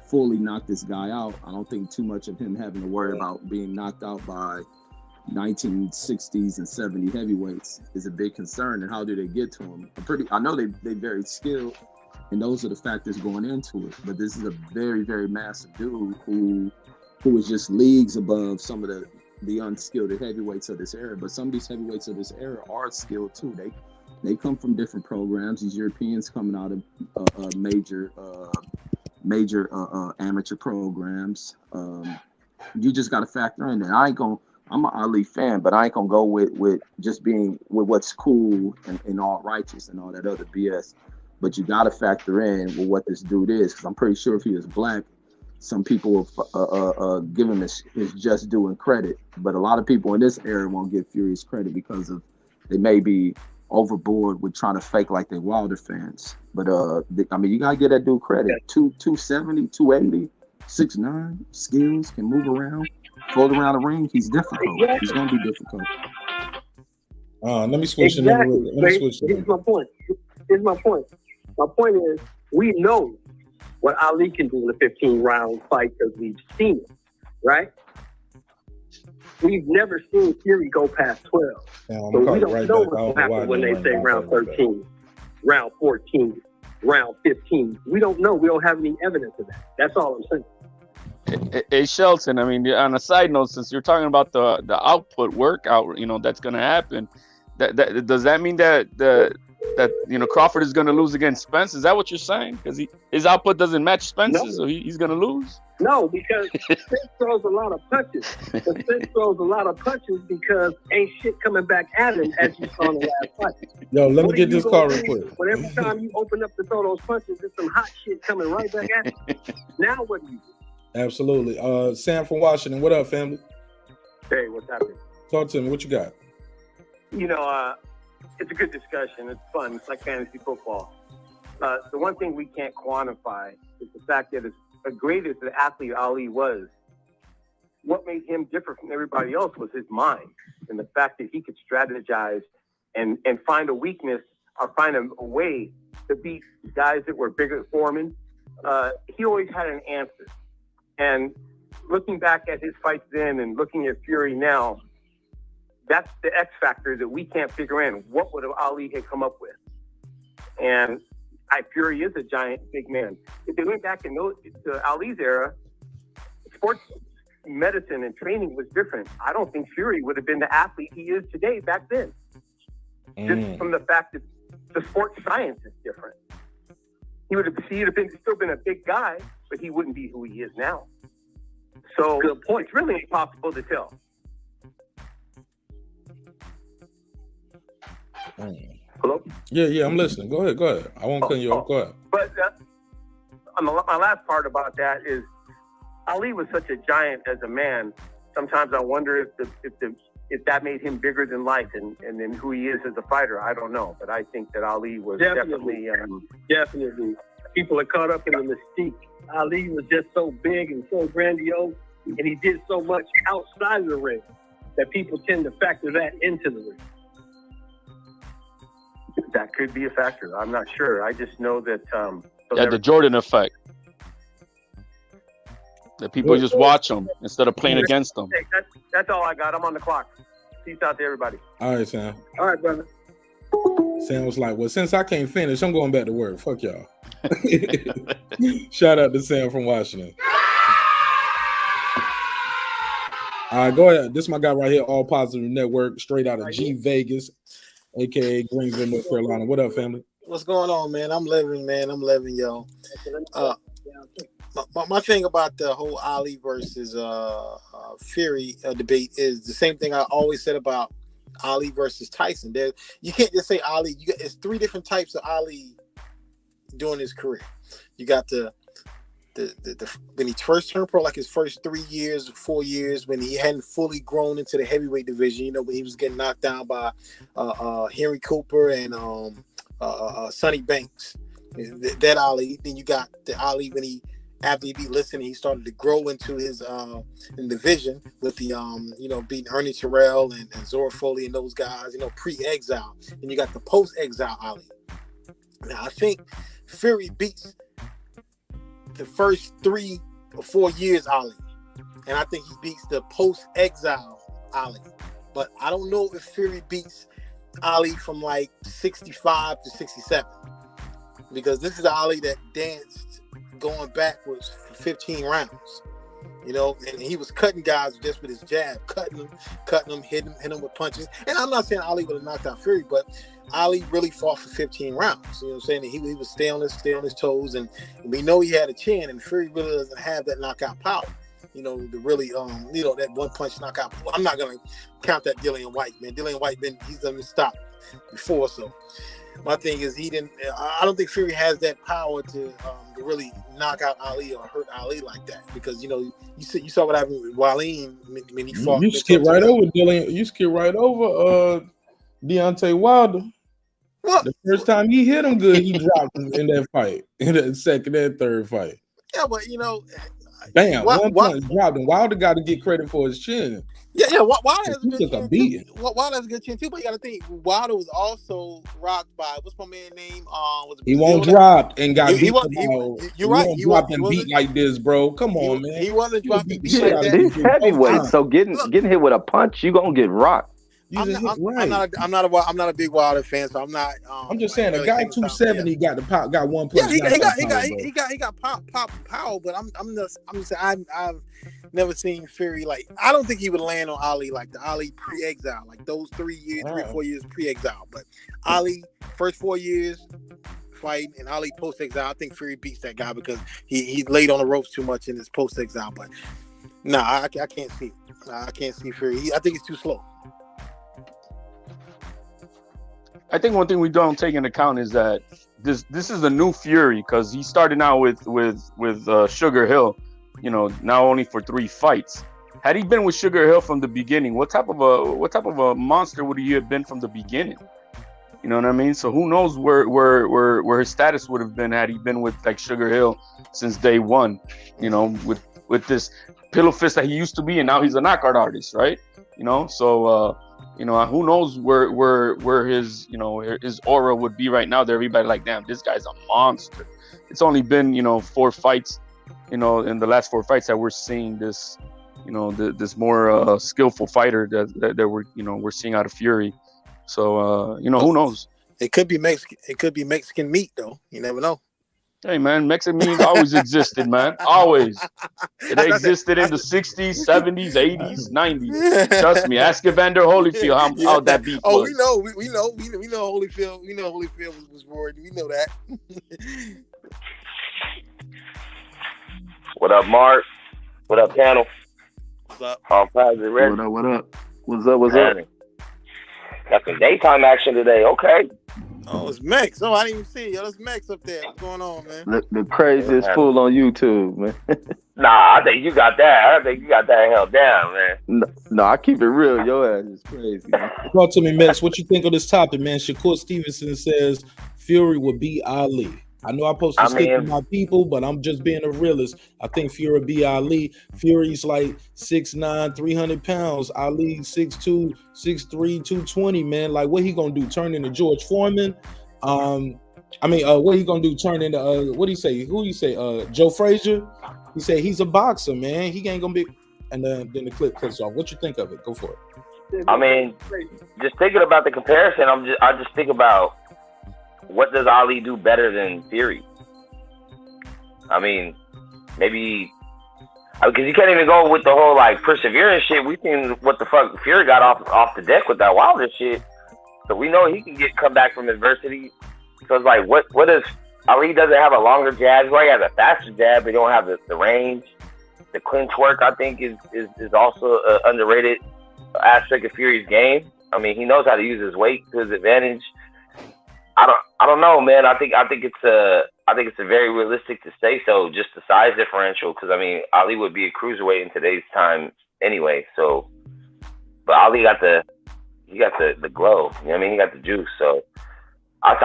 fully knock this guy out, I don't think too much of him having to worry about being knocked out by 1960s and 70 heavyweights is a big concern. And how do they get to him? I know they're very skilled, and those are the factors going into it. But this is a very, very massive dude who is just leagues above some of the unskilled heavyweights of this era. But some of these heavyweights of this era are skilled too. They come from different programs. These Europeans coming out of major amateur programs. You just got to factor in that. I'm an Ali fan, but I ain't gonna go with just being with what's cool and all righteous and all that other BS. But you got to factor in with what this dude is, because I'm pretty sure if he was black, some people will give him his just due and credit. But a lot of people in this era won't give Fury's credit because they may be overboard with trying to fake like they're Wilder fans. But you gotta give that dude credit. 270, 280, 6'9", skills, can move around. float around the ring, he's difficult. Exactly. He's going to be difficult. Let me switch. Exactly. Let me switch. Here's my point. My point is, we know what Ali can do in a 15-round fight because we've seen it, right? We've never seen Fury go past 12. So we don't know what's going to happen when they say round 13, round 14, round 15. We don't know. We don't have any evidence of that. That's all I'm saying. Hey, Shelton, I mean, on a side note, since you're talking about the output workout, that's going to happen, that does that mean that Crawford is going to lose against Spence? Is that what you're saying? Because his output doesn't match Spence's, so he's going to lose? No, because Spence throws a lot of punches. But Spence throws a lot of punches because ain't shit coming back at him as you saw in the last fight. Yo, let me get this call real quick. But every time you open up to throw those punches, there's some hot shit coming right back at you. Now what do you do? Absolutely. Sam from Washington, what up, family? Hey, what's happening? Talk to me. What you got? It's a good discussion. It's fun. It's like fantasy football. The one thing we can't quantify is the fact that as great as the athlete Ali was, what made him different from everybody else was his mind and the fact that he could strategize and find a weakness or find a way to beat guys that were bigger for him. He always had an answer. And looking back at his fights then and looking at Fury now, that's the X factor that we can't figure in. What would Ali have come up with? And Fury is a giant, big man. If they went back to Ali's era, sports medicine and training was different. I don't think Fury would have been the athlete he is today back then. Just from the fact that the sports science is different. He'd have still been a big guy, but he wouldn't be who he is now. So it's really impossible to tell. Hello? Yeah, I'm listening. Go ahead. I won't cut you off. Go ahead. But my last part about that is Ali was such a giant as a man. Sometimes I wonder if that made him bigger than life and then who he is as a fighter. I don't know, but I think that Ali was definitely. People are caught up in the mystique. Ali was just so big and so grandiose, and he did so much outside of the ring that people tend to factor that into the ring. That could be a factor. I'm not sure. I just know that the Jordan effect. That people just watch them instead of playing against them. That's all I got. I'm on the clock. Peace out to everybody. All right, Sam. All right, brother. Sam was like, well, since I can't finish, I'm going back to work. Fuck y'all. Shout out to Sam from Washington. All right, go ahead. This is my guy right here, All Positive Network, straight out of G Vegas, a.k.a. Greensville, North Carolina. What up, family? What's going on, man? I'm living, yo. My thing about the whole Ali versus Fury debate is the same thing I always said about Ali versus Tyson. You can't just say Ali. It's three different types of Ali during his career. You got the when he first turned pro, like his first 3 years, 4 years, when he hadn't fully grown into the heavyweight division. When he was getting knocked down by Henry Cooper and Sonny Banks. That Ali. Then you got the Ali when after he beat Liston, he started to grow into his in division with the beating Ernie Terrell and Zora Foley and those guys, pre-exile. And you got the post-exile Ali. Now I think Fury beats the first 3 or 4 years Ali, and I think he beats the post-exile Ali. But I don't know if Fury beats Ali from like 65 to 67, because this is the Ali that danced going backwards for 15 rounds, and he was cutting guys just with his jab, cutting them, hitting them with punches. And I'm not saying Ali would have knocked out Fury, but Ali really fought for 15 rounds. You know what I'm saying? He would stay on his toes, and we know he had a chin, and Fury really doesn't have that knockout power. To really, that one punch knockout. I'm not gonna count that Dillian White, man. Dillian White, he's done stopped before, so. My thing is I don't think Fury has that power to really knock out Ali or hurt Ali like that, because you saw what happened with Waleem when he fought. You skip right over Dillian. You skip right over Deontay Wilder. What? The first time he hit him good, he dropped him in that fight, in that second and third fight. Yeah, but Bam, one punch dropped him. Wilder got to get credit for his chin. Yeah. Wilder has a good took chin a beating. Wilder has a good chin too, but you got to think Wilder was also rocked by what's my man's name? He won't drop and got beat. You're right. He dropped and beat like this, bro. Come on, man. He wasn't dropped and beat like that. These heavyweights, so getting hit with a punch, you gonna get rocked. I'm not a big Wilder fan, so I'm not. I'm just saying, a guy 270 got one punch. Yeah, he got pop power, but I'm just saying I've never seen Fury like. I don't think he would land on Ali like the Ali pre-exile, like those 4 years pre-exile. But Ali first 4 years fighting and Ali post-exile, I think Fury beats that guy because he laid on the ropes too much in his post-exile. But I can't see it. I can't see Fury. I think he's too slow. I think one thing we don't take into account is that this is a new Fury because he started out with Sugar Hill, not only for 3 fights. Had he been with Sugar Hill from the beginning, what type of a monster would he have been from the beginning? You know what I mean? So who knows where his status would have been had he been with like Sugar Hill since day one? With this pillow fist that he used to be, and now he's a knockout artist, right? So. Who knows where his his aura would be right now? That everybody like, damn, this guy's a monster. It's only been 4 fights, in the last 4 fights that we're seeing this, this more skillful fighter that we're seeing out of Fury. So who knows? It could be Mexican. It could be Mexican meat though. You never know. Hey man, Mexican meat always existed, man. Always. It existed in the 60s, 70s, 80s, 90s. Trust me. Ask Evander Holyfield how that beef was. We know Holyfield. We know Holyfield was roaring. We know that. What up, Mark? What up, panel? What's up? What up? What's up? Got some daytime action today. Okay. Oh, it's Mex. Oh, I didn't even see it. Yo, that's Mex up there. What's going on, man? The craziest fool on YouTube, man. Nah, I think you got that. Held down, man. No, I keep it real. Your ass is crazy. Man. Talk to me, Mex. What you think of this topic, man? Shakur Stevenson says Fury would beat Ali. I know I'm supposed to stick to my people, but I'm just being a realist. I think Fury would beat Ali. Fury's like 6'9", 300 pounds. Ali 6'2", 6'3", 220, man. Like, what he gonna do? Turn into George Foreman? What he gonna do? Turn into what do you say? Who you say? Joe Frazier? He said he's a boxer, man. He ain't gonna be. And then the clip cuts off. What you think of it? Go for it. I mean, just thinking about the comparison, I just think about. What does Ali do better than Fury? I mean, maybe because you can't even go with the whole like perseverance shit. We seen what the fuck Fury got off the deck with that Wilder shit, so we know he can come back from adversity. So it's like, what is Ali doesn't have a longer jab? He has a faster jab, but he don't have the range. The clinch work, I think, is also an underrated aspect of Fury's game. I mean, he knows how to use his weight to his advantage. I don't know, man. I think it's a very realistic to say so. Just the size differential, because I mean, Ali would be a cruiserweight in today's time anyway. So, but Ali got the glow. You know what I mean? He got the juice. So, I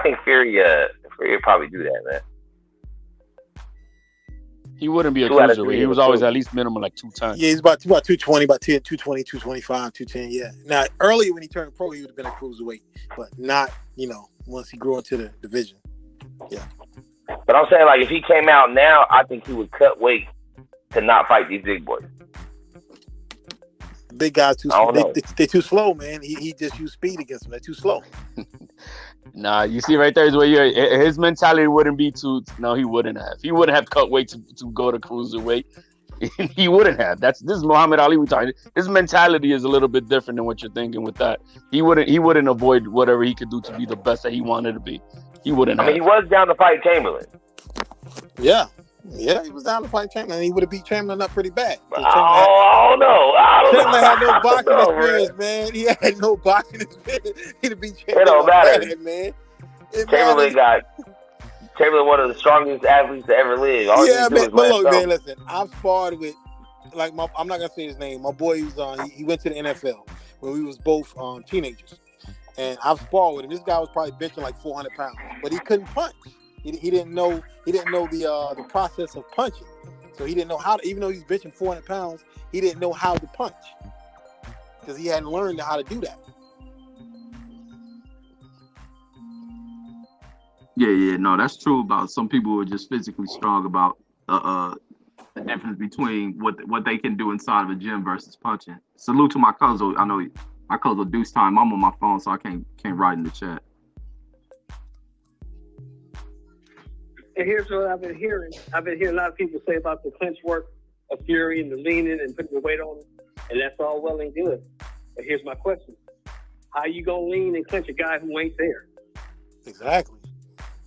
think Fury would probably do that, man. He wouldn't be a cruiserweight. He was always at least minimum like 210. Yeah, he's about 220, about 220, 225, 210. Yeah. Now, earlier when he turned pro, he would have been a cruiserweight, but not, once he grew into the division. Yeah. But I'm saying, like, if he came out now, I think he would cut weight to not fight these big boys. Big guys too slow. They're too slow, man. He just used speed against them. They're too slow. Nah, you see right there is where his mentality wouldn't be no, he wouldn't have. He wouldn't have cut weight to go to cruiserweight. He wouldn't have. This is Muhammad Ali we're talking. His mentality is a little bit different than what you're thinking with that. He wouldn't avoid whatever he could do to be the best that he wanted to be. He wouldn't have. I mean, he was down to fight Chamberlain. Yeah. Yeah, he was down to fight Chamberlain. He would have beat Chamberlain up pretty bad. I don't know. Chamberlain had no boxing experience, man. He had no boxing experience. He'd have beat Chamberlain. It don't matter, man. Chamberlain one of the strongest athletes to ever live. Man. But look, man, listen. I've sparred with, I'm not gonna say his name. My boy he went to the NFL when we was both teenagers, and I've sparred with him. This guy was probably benching like 400 pounds, but he couldn't punch. He didn't know the process of punching. So he didn't know how to, even though he's benching 400 pounds, he didn't know how to punch because he hadn't learned how to do that. Yeah, no, that's true about some people who are just physically strong about the difference between what they can do inside of a gym versus punching. Salute to my cousin. I know my cousin Deuce Time. I'm on my phone, so I can't write in the chat. And here's what I've been hearing. I've been hearing a lot of people say about the clinch work of Fury and the leaning and putting the weight on it, and that's all well and good. But here's my question. How you gonna lean and clinch a guy who ain't there? Exactly.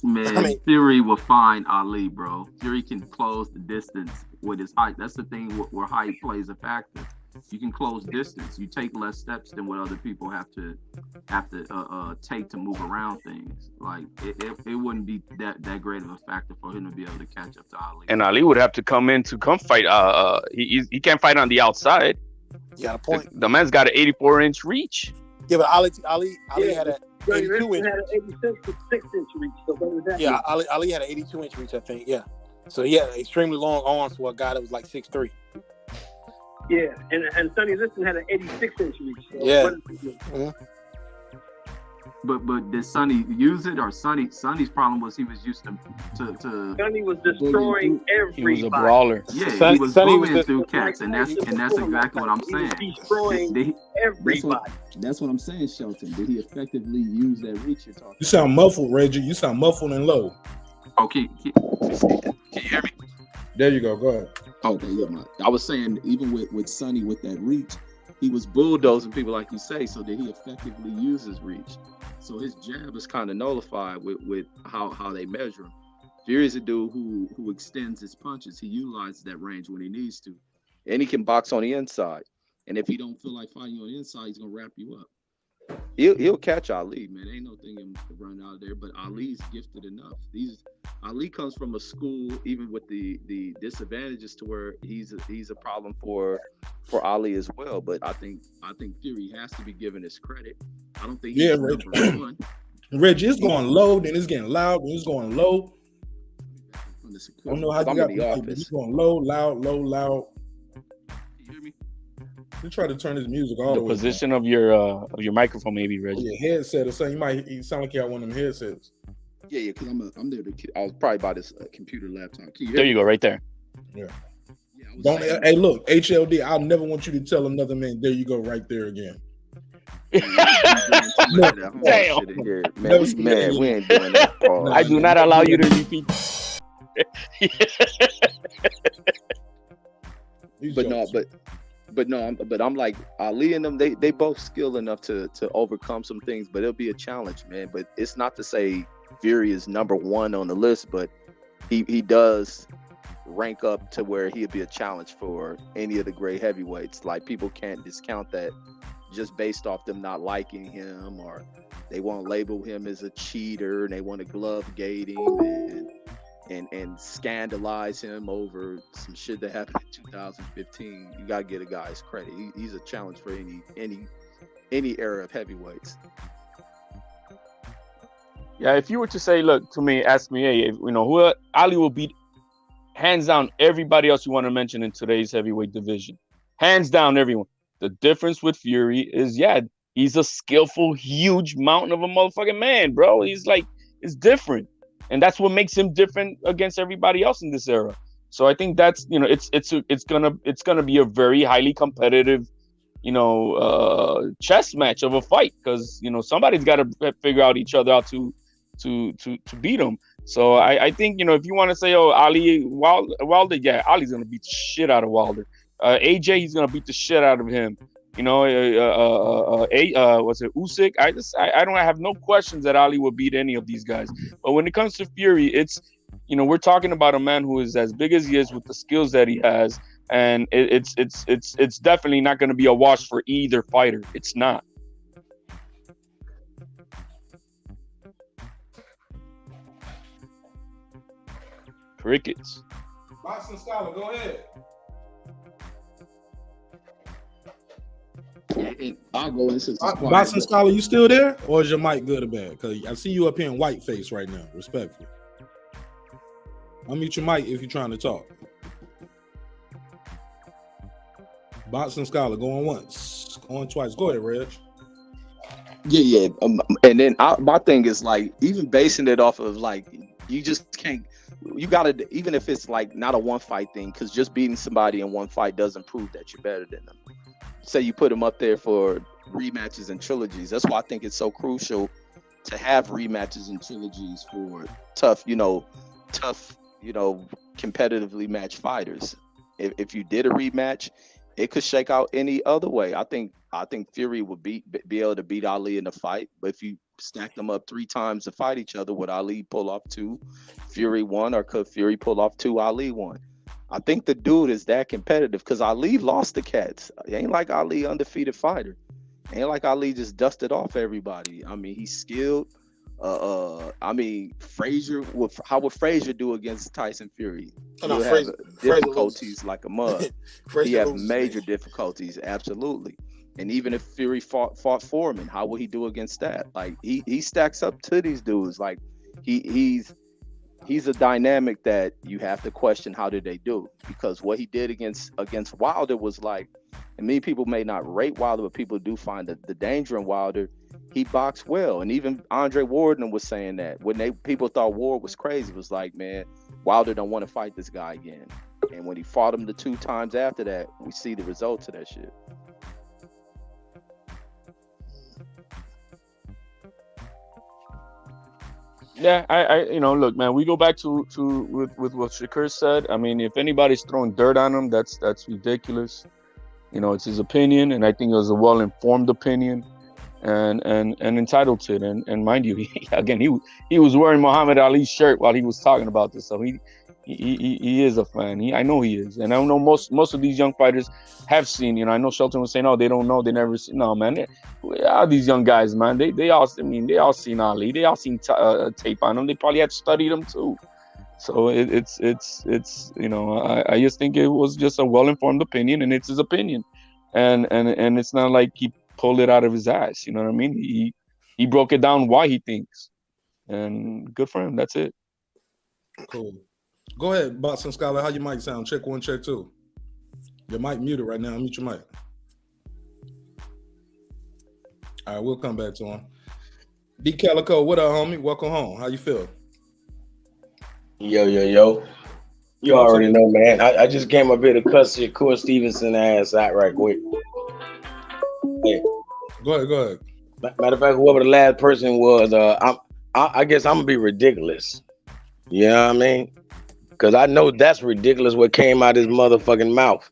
Man, Fury will find Ali, bro. Fury can close the distance with his height. That's the thing where height plays a factor. You can close distance. You take less steps than what other people have to take to move around things. Like it wouldn't be that great of a factor for him to be able to catch up to Ali. And Ali would have to come fight. He can't fight on the outside. You got a point. The man's got an 84-inch reach. Yeah, but Ali had a 82-inch. Had an 86-inch reach. So what was that? Yeah, Ali had an 82-inch reach, I think. Yeah, so he had extremely long arms for a guy that was like 6'3". Yeah, and Sonny Liston had an 86-inch reach. So yeah. Mm-hmm. But did Sonny use it, or Sonny's problem was he was used to Sonny was destroying everybody. He was a brawler. Yeah, he was bullying through cats, and that's exactly what I'm saying. He was destroying everybody. That's what I'm saying, Shelton. Did he effectively use that reach you're talking? You sound muffled, Reggie. You sound muffled and low. Okay, can you hear me? There you go. Go ahead. Okay, yeah, I was saying even with Sonny with that reach, he was bulldozing people like you say. So did he effectively use his reach? So his jab is kind of nullified with how they measure him. Fury's a dude who extends his punches. He utilizes that range when he needs to, and he can box on the inside. And if he don't feel like fighting on the inside, he's gonna wrap you up. He'll catch Ali, man. Ain't no thing him to run out there. But Ali's gifted enough. Ali comes from a school, even with the disadvantages, to where he's a problem for Ali as well. But I think Fury has to be given his credit. I don't think he's number one. Reggie, it's going low, then it's getting loud, then it's going low. I don't know how you got it. It's going low, loud, low, loud. Can you hear me? You try to turn his music all the way position of your microphone, maybe, Reggie. Your headset or something. You sound like you got one of them headsets. Yeah, because I'm there. I was probably by this computer laptop. There you go, right there. Yeah. Hey, look, HLD. I'll never want you to tell another man. There you go, right there again. Damn. Man, we ain't doing that. I do not allow you to repeat. But I'm like Ali and them. They both skilled enough to overcome some things, but it'll be a challenge, man. But it's not to say Fury is number one on the list, but he does rank up to where he'd be a challenge for any of the great heavyweights. Like, people can't discount that just based off them not liking him, or they want to label him as a cheater and they want to glove gate him and scandalize him over some shit that happened in 2015. You gotta get a guy his credit. He's a challenge for any era of heavyweights. Yeah, if you were to say, look, to me, ask me, hey, who Ali will beat hands down everybody else you want to mention in today's heavyweight division. Hands down, everyone. The difference with Fury is, he's a skillful, huge mountain of a motherfucking man, bro. He's like, it's different. And that's what makes him different against everybody else in this era. So I think that's, it's gonna be a very highly competitive, chess match of a fight, because somebody's got to figure out each other out to beat him. So I think if you want to say, Ali Wilder, Ali's gonna beat the shit out of Wilder. AJ, he's gonna beat the shit out of him. What's it, Usyk? I don't have no questions that Ali will beat any of these guys. But when it comes to Fury, it's we're talking about a man who is as big as he is with the skills that he has, and it's definitely not going to be a wash for either fighter. It's not. Crickets. Boxing Scholar, go ahead. I'll go in since Boxing Scholar, you still there, or is your mic good or bad? Because I see you up here in whiteface right now, respectfully. Unmute your mic if you're trying to talk. Boxing Scholar, going once, going twice. Go ahead, Reg. Yeah. And then my thing is like, even basing it off of like, you just can't. You gotta, even if it's like not a one fight thing, because just beating somebody in one fight doesn't prove that you're better than them. Say you put them up there for rematches and trilogies. That's why I think it's so crucial to have rematches and trilogies for tough, competitively matched fighters. If you did a rematch, it could shake out any other way. I think Fury would be able to beat Ali in the fight, but if you stack them up 3 times to fight each other, would Ali pull off 2, Fury 1, or could Fury pull off 2, Ali 1? I think the dude is that competitive because Ali lost the cats. It ain't like Ali undefeated fighter. It ain't like Ali just dusted off everybody. I mean, he's skilled. Frazier, how would Frazier do against Tyson Fury? He'll have difficulties like a mud. He have major difficulties, absolutely. And even if Fury fought Foreman, how will he do against that? Like he stacks up to these dudes. Like he's a dynamic that you have to question how did they do, because what he did against Wilder was like, and many people may not rate Wilder, but people do find the danger in Wilder. He boxed well, and even Andre Ward was saying that when people thought Ward was crazy, it was like, man, Wilder don't want to fight this guy again. And when he fought him the 2 times after that, we see the results of that shit. Yeah, I look, man, we go back to with what Shakur said. I mean, if anybody's throwing dirt on him, that's ridiculous. It's his opinion, and I think it was a well-informed opinion, and entitled to it. And mind you, he was wearing Muhammad Ali's shirt while he was talking about this, so he is a fan. I know he is, and I know most of these young fighters have seen. I know Shelton was saying, "Oh, they don't know, they never seen." No, man, all these young guys, man, they all seen Ali, they all seen tape on him. They probably had studied him too. So it's I just think it was just a well-informed opinion, and it's his opinion, and it's not like he pulled it out of his ass. You know what I mean? He broke it down why he thinks, and good for him. That's it. Cool. Go ahead, Boxing Scholar. How your mic sound? Check 1, check 2. Your mic muted right now. Mute your mic. All right, we'll come back to him. D Calico, what up, homie? Welcome home. How you feel? Yo. You already know, man. I just came up here to cuss Shakur Stevenson ass out right quick. Yeah. Go ahead. Matter of fact, whoever the last person was, I guess I'm gonna be ridiculous. You know what I mean? Because I know that's ridiculous what came out his motherfucking mouth,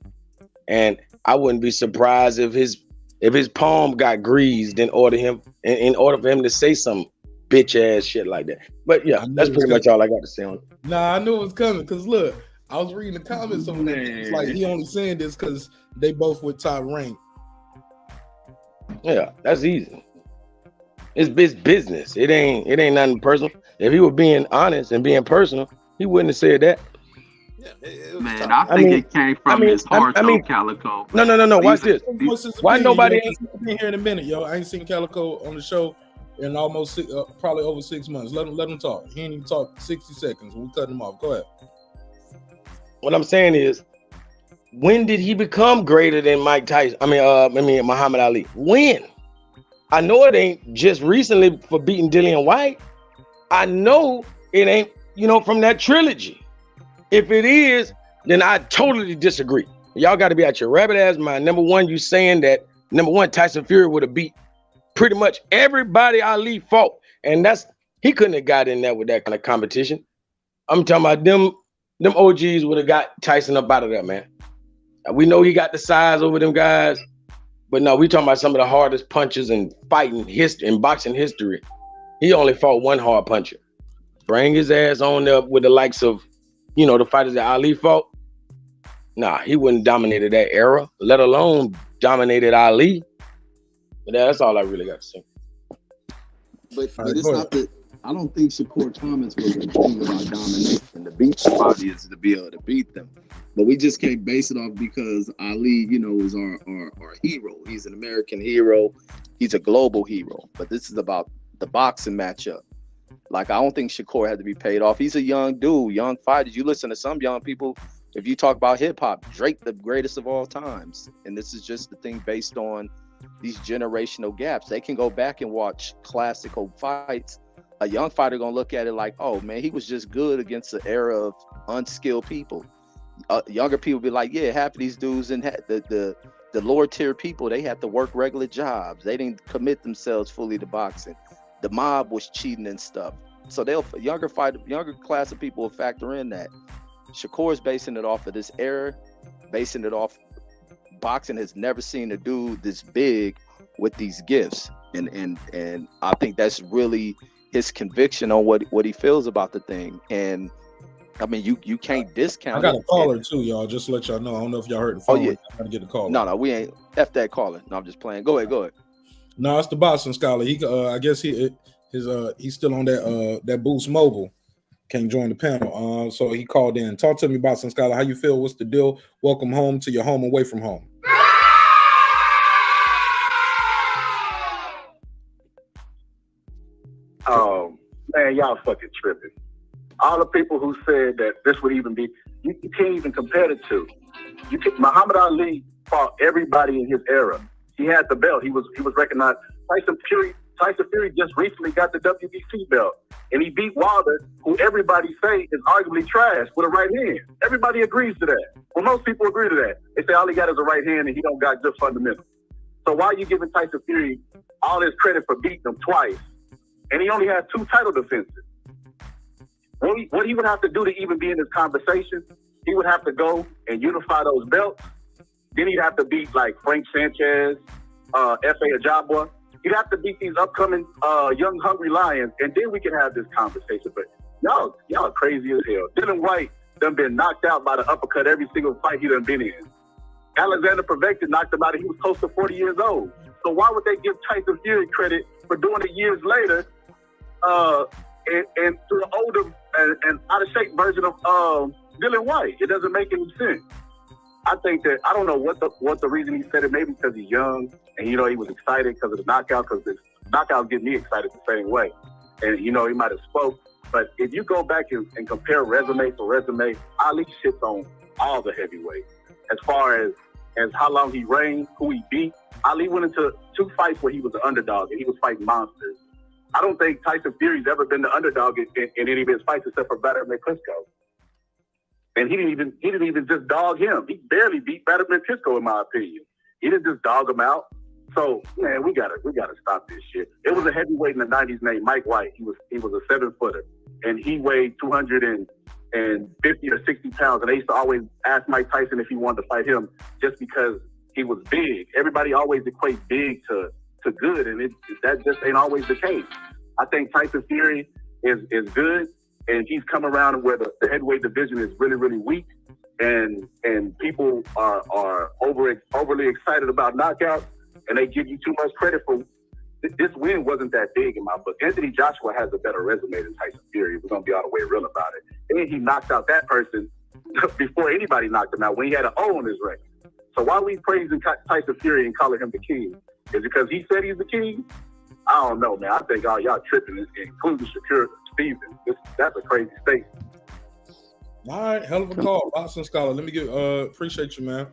and I wouldn't be surprised if his palm got greased in order for him to say some bitch ass shit like that. But yeah, that's pretty much all I got to say on it. Nah, I knew it was coming because look, I was reading the comments on that. It's like he only saying this because they both with top rank. Yeah, that's easy. It's business. It ain't nothing personal. If he was being honest and being personal, he wouldn't have said that. Yeah, man, I think it came from his heart, Calico. No. Watch this. Why nobody ain't been here in a minute, yo? I ain't seen Calico on the show in almost probably over 6 months. Let him talk. He ain't even talk 60 seconds. We cut him off. Go ahead. What I'm saying is, when did he become greater than Mike Tyson? Muhammad Ali. When? I know it ain't just recently for beating Dillian White. I know it ain't, from that trilogy. If it is, then I totally disagree. Y'all got to be out your rabbit ass mind. Number one, you saying that Tyson Fury would have beat pretty much everybody Ali fought, and he couldn't have got in there with that kind of competition. I'm talking about them OGs would have got Tyson up out of there, man. We know he got the size over them guys, but no, we talking about some of the hardest punches in boxing history. He only fought one hard puncher. Bring his ass on there with the likes of, the fighters that Ali fought. Nah, he wouldn't dominated that era, let alone dominated Ali. But that's all I really got to say. But it's not that I don't think Shakur comments was a thing about domination. To beat somebody is to be able to beat them. But we just can't base it off because Ali, is our hero. He's an American hero. He's a global hero. But this is about the boxing matchup. Like, I don't think Shakur had to be paid off. He's a young dude, young fighters. You listen to some young people, if you talk about hip hop, Drake, the greatest of all times. And this is just the thing based on these generational gaps. They can go back and watch classical fights. A young fighter gonna look at it like, oh man, he was just good against an era of unskilled people. Younger people be like, yeah, half of these dudes and the lower tier people, they had to work regular jobs. They didn't commit themselves fully to boxing. The mob was cheating and stuff. So younger class of people will factor in that. Shakur's basing it off of this era, basing it off boxing has never seen a dude this big with these gifts. And I think that's really his conviction on what he feels about the thing. And I mean, you can't discount. I got a caller too, y'all. Just to let y'all know. I don't know if y'all heard the phone. Oh yeah, I'm trying to get the caller. No, we ain't F that caller. No, I'm just playing. Go ahead. No, it's the Boston Scholar. He, I guess he's still on that Boost Mobile. Can't join the panel. So he called in. Talk to me, Boston Scholar. How you feel? What's the deal? Welcome home to your home away from home. Oh man, y'all fucking tripping. All the people who said that this would even be, you can't even compare the two. Muhammad Ali fought everybody in his era. He had the belt. He was recognized. Tyson Fury just recently got the WBC belt, and he beat Wilder, who everybody say is arguably trash, with a right hand. Everybody agrees to that. Well, most people agree to that. They say all he got is a right hand, and he don't got good fundamentals. So why are you giving Tyson Fury all this credit for beating him twice, and he only has 2 title defenses? What he would have to do to even be in this conversation, he would have to go and unify those belts. Then he'd have to beat like Frank Sanchez, F.A. Ajabwa. He'd have to beat these upcoming young hungry lions, and then we can have this conversation. But y'all crazy as hell. Dylan White done been knocked out by the uppercut every single fight he done been in. Alexander Povetkin knocked him out, and he was close to 40 years old. So why would they give Tyson Fury credit for doing it years later? And to the older and out of shape version of Dylan White, it doesn't make any sense. I think that I don't know what the reason he said it. Maybe because he's young and he was excited because of the knockout. Because the knockout get me excited the same way, and he might have spoke. But if you go back and compare resume for resume, Ali shits on all the heavyweights as far as how long he reigned, who he beat. Ali went into 2 fights where he was the underdog and he was fighting monsters. I don't think Tyson Fury's ever been the underdog in any of his fights except for Vladimir Klitschko. And he didn't even just dog him. He barely beat Vladimir Klitschko, in my opinion. He didn't just dog him out. So man, we gotta stop this shit. It was a heavyweight in the '90s named Mike White. He was a 7-footer, and he weighed 250 or 60 pounds. And they used to always ask Mike Tyson if he wanted to fight him just because he was big. Everybody always equates big to good, and that just ain't always the case. I think Tyson Fury is good, and he's come around where the heavyweight division is really, really weak, and people are overly excited about knockouts, and they give you too much credit for this win. Wasn't that big in my book. Anthony Joshua has a better resume than Tyson Fury. We're gonna be all the way real about it. And he knocked out that person before anybody knocked him out when he had an O on his record. So why are we praising Tyson Fury and calling him the king? Is it because he said he's the king? I don't know, man. I think all y'all tripping, including Shakur Stevenson. That's a crazy statement. All right, hell of a call, Boston Scholar. Let me get appreciate you, man.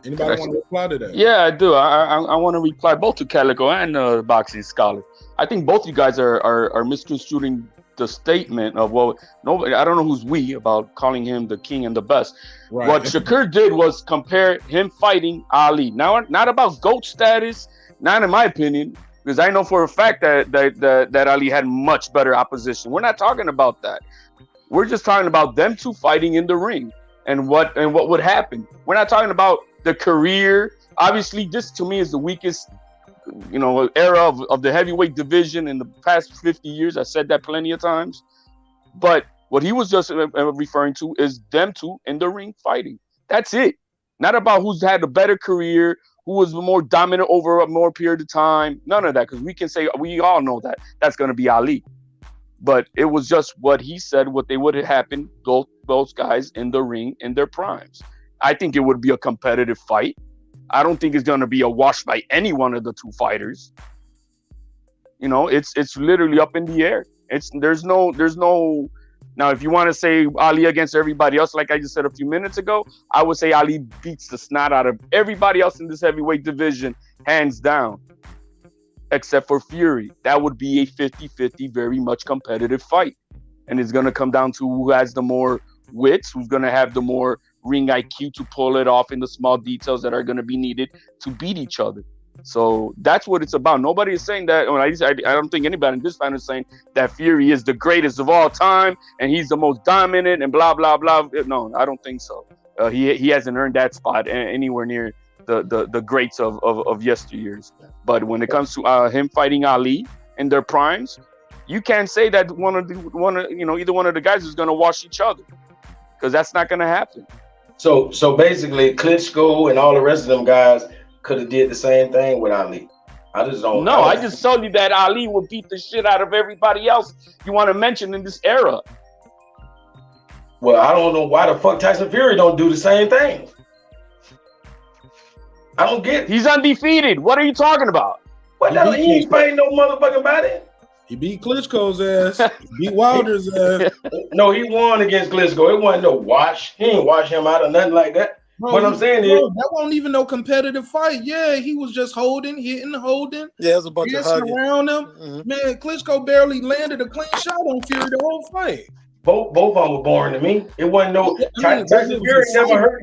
Anybody want to reply to that? Yeah, I do. I want to reply both to Calico and the Boxing Scholar. I think both you guys are misconstruing the statement of nobody. I don't know who's we about calling him the king and the best. Right. What Shakur did was compare him fighting Ali. Now, not about GOAT status, not in my opinion, because I know for a fact that Ali had much better opposition. We're not talking about that. We're just talking about them two fighting in the ring and what would happen. We're not talking about the career. Obviously, this to me is the weakest era of the heavyweight division in the past 50 years. I said that plenty of times. But what he was just referring to is them two in the ring fighting. That's it. Not about who's had a better career, who was more dominant over a more period of time. None of that, because we can say, we all know that that's going to be Ali. But it was just what he said, what they would have happened, both guys in the ring in their primes. I think it would be a competitive fight. I don't think it's going to be a wash by any one of the two fighters. You know, it's literally up in the air. There's no. Now, if you want to say Ali against everybody else, like I just said a few minutes ago, I would say Ali beats the snot out of everybody else in this heavyweight division, hands down, except for Fury. That would be a 50-50, very much competitive fight. And it's going to come down to who has the more wits, who's going to have the more ring IQ to pull it off in the small details that are going to be needed to beat each other. So that's what it's about. Nobody is saying that. I don't think anybody in this fan is saying that Fury is the greatest of all time and he's the most dominant and blah blah blah. No, I don't think so. He hasn't earned that spot anywhere near the greats of yesteryears. But when it comes to him fighting Ali in their primes, you can't say that either one of the guys is going to wash each other, because that's not going to happen. So basically, Klitschko and all the rest of them guys could have did the same thing with Ali. I just don't. No, I just told you that Ali would beat the shit out of everybody else you want to mention in this era. Well, I don't know why the fuck Tyson Fury don't do the same thing. I don't get it. He's undefeated. What are you talking about? What the hell? He ain't fighting no motherfucking body. He beat Klitschko's ass. He beat Wilder's ass. No, he won against Klitschko. It wasn't no wash. He ain't wash him out or nothing like that. Bro, what I'm saying is that wasn't even no competitive fight. Yeah, he was just holding. Yeah, it was a bunch of hugging around him. Mm-hmm. Man, Klitschko barely landed a clean shot on Fury the whole fight. Both of them were boring to me. It wasn't no Tyson Fury never hurt.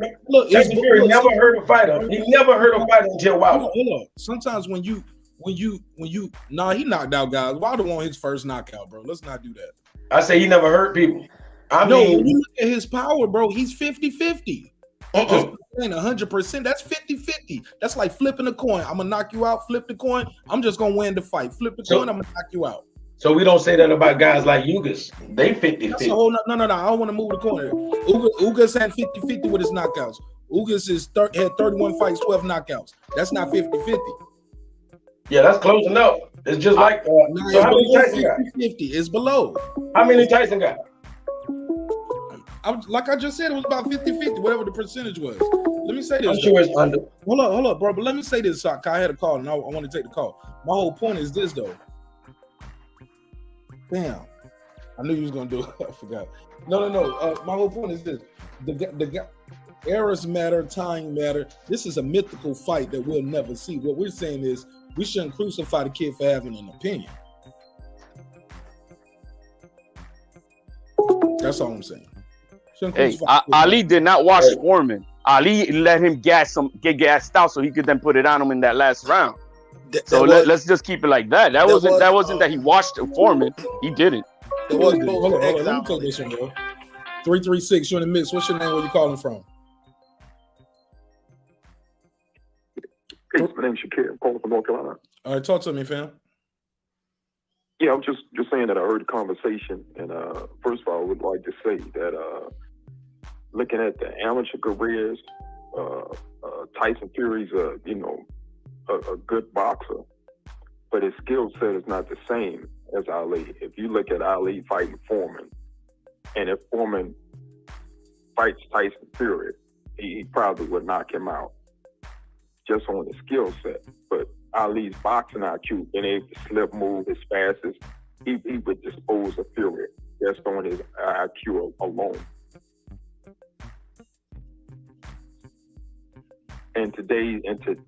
Tyson Fury never hurt a fighter. He never hurt a fighter until Wilder. Hold on. Sometimes when you he knocked out guys. Wilder won his first knockout, bro. Let's not do that. I say he never hurt people. When you look at his power, bro, he's 50-50. 100%. That's 50-50. That's like flipping a coin. I'm gonna knock you out, flip the coin. I'm just gonna win the fight. Flip the coin, I'm gonna knock you out. So we don't say that about guys like Ugas. They 50-50. That's a whole no. I don't want to move the corner. Ugas had 50-50 with his knockouts. Ugas had 31 fights, 12 knockouts. That's not 50-50. Yeah, that's close enough. It's just like so how many Tyson got? 50-50. It's below. How many Tyson got? Like I just said, it was about 50-50, whatever the percentage was. Let me say this. I'm sure it's under. Hold up, bro. But let me say this. So I had a call, and I want to take the call. My whole point is this, though. Damn, I knew you was gonna do it. I forgot. No. My whole point is this: the eras matter, time matter. This is a mythical fight that we'll never see. What we're saying is we shouldn't crucify the kid for having an opinion. That's all I'm saying. Hey, Ali did not watch Foreman. Ali let him get gassed out so he could then put it on him in that last round. So let's just keep it like that. That wasn't that he watched Foreman. He didn't. Hold on. Let me take this one, bro. 336, you're in the mix. What's your name? Where you calling from? Hey, my name's Shakur. I'm calling from North Carolina. All right, talk to me, fam. Yeah, I'm just saying that I heard the conversation, and first of all, I would like to say that looking at the amateur careers, Tyson Fury's a good boxer, but his skill set is not the same as Ali. If you look at Ali fighting Foreman, and if Foreman fights Tyson Fury, he probably would knock him out just on the skill set. But Ali's boxing IQ, being able to slip move as fast as he would dispose of Fury just on his IQ alone. And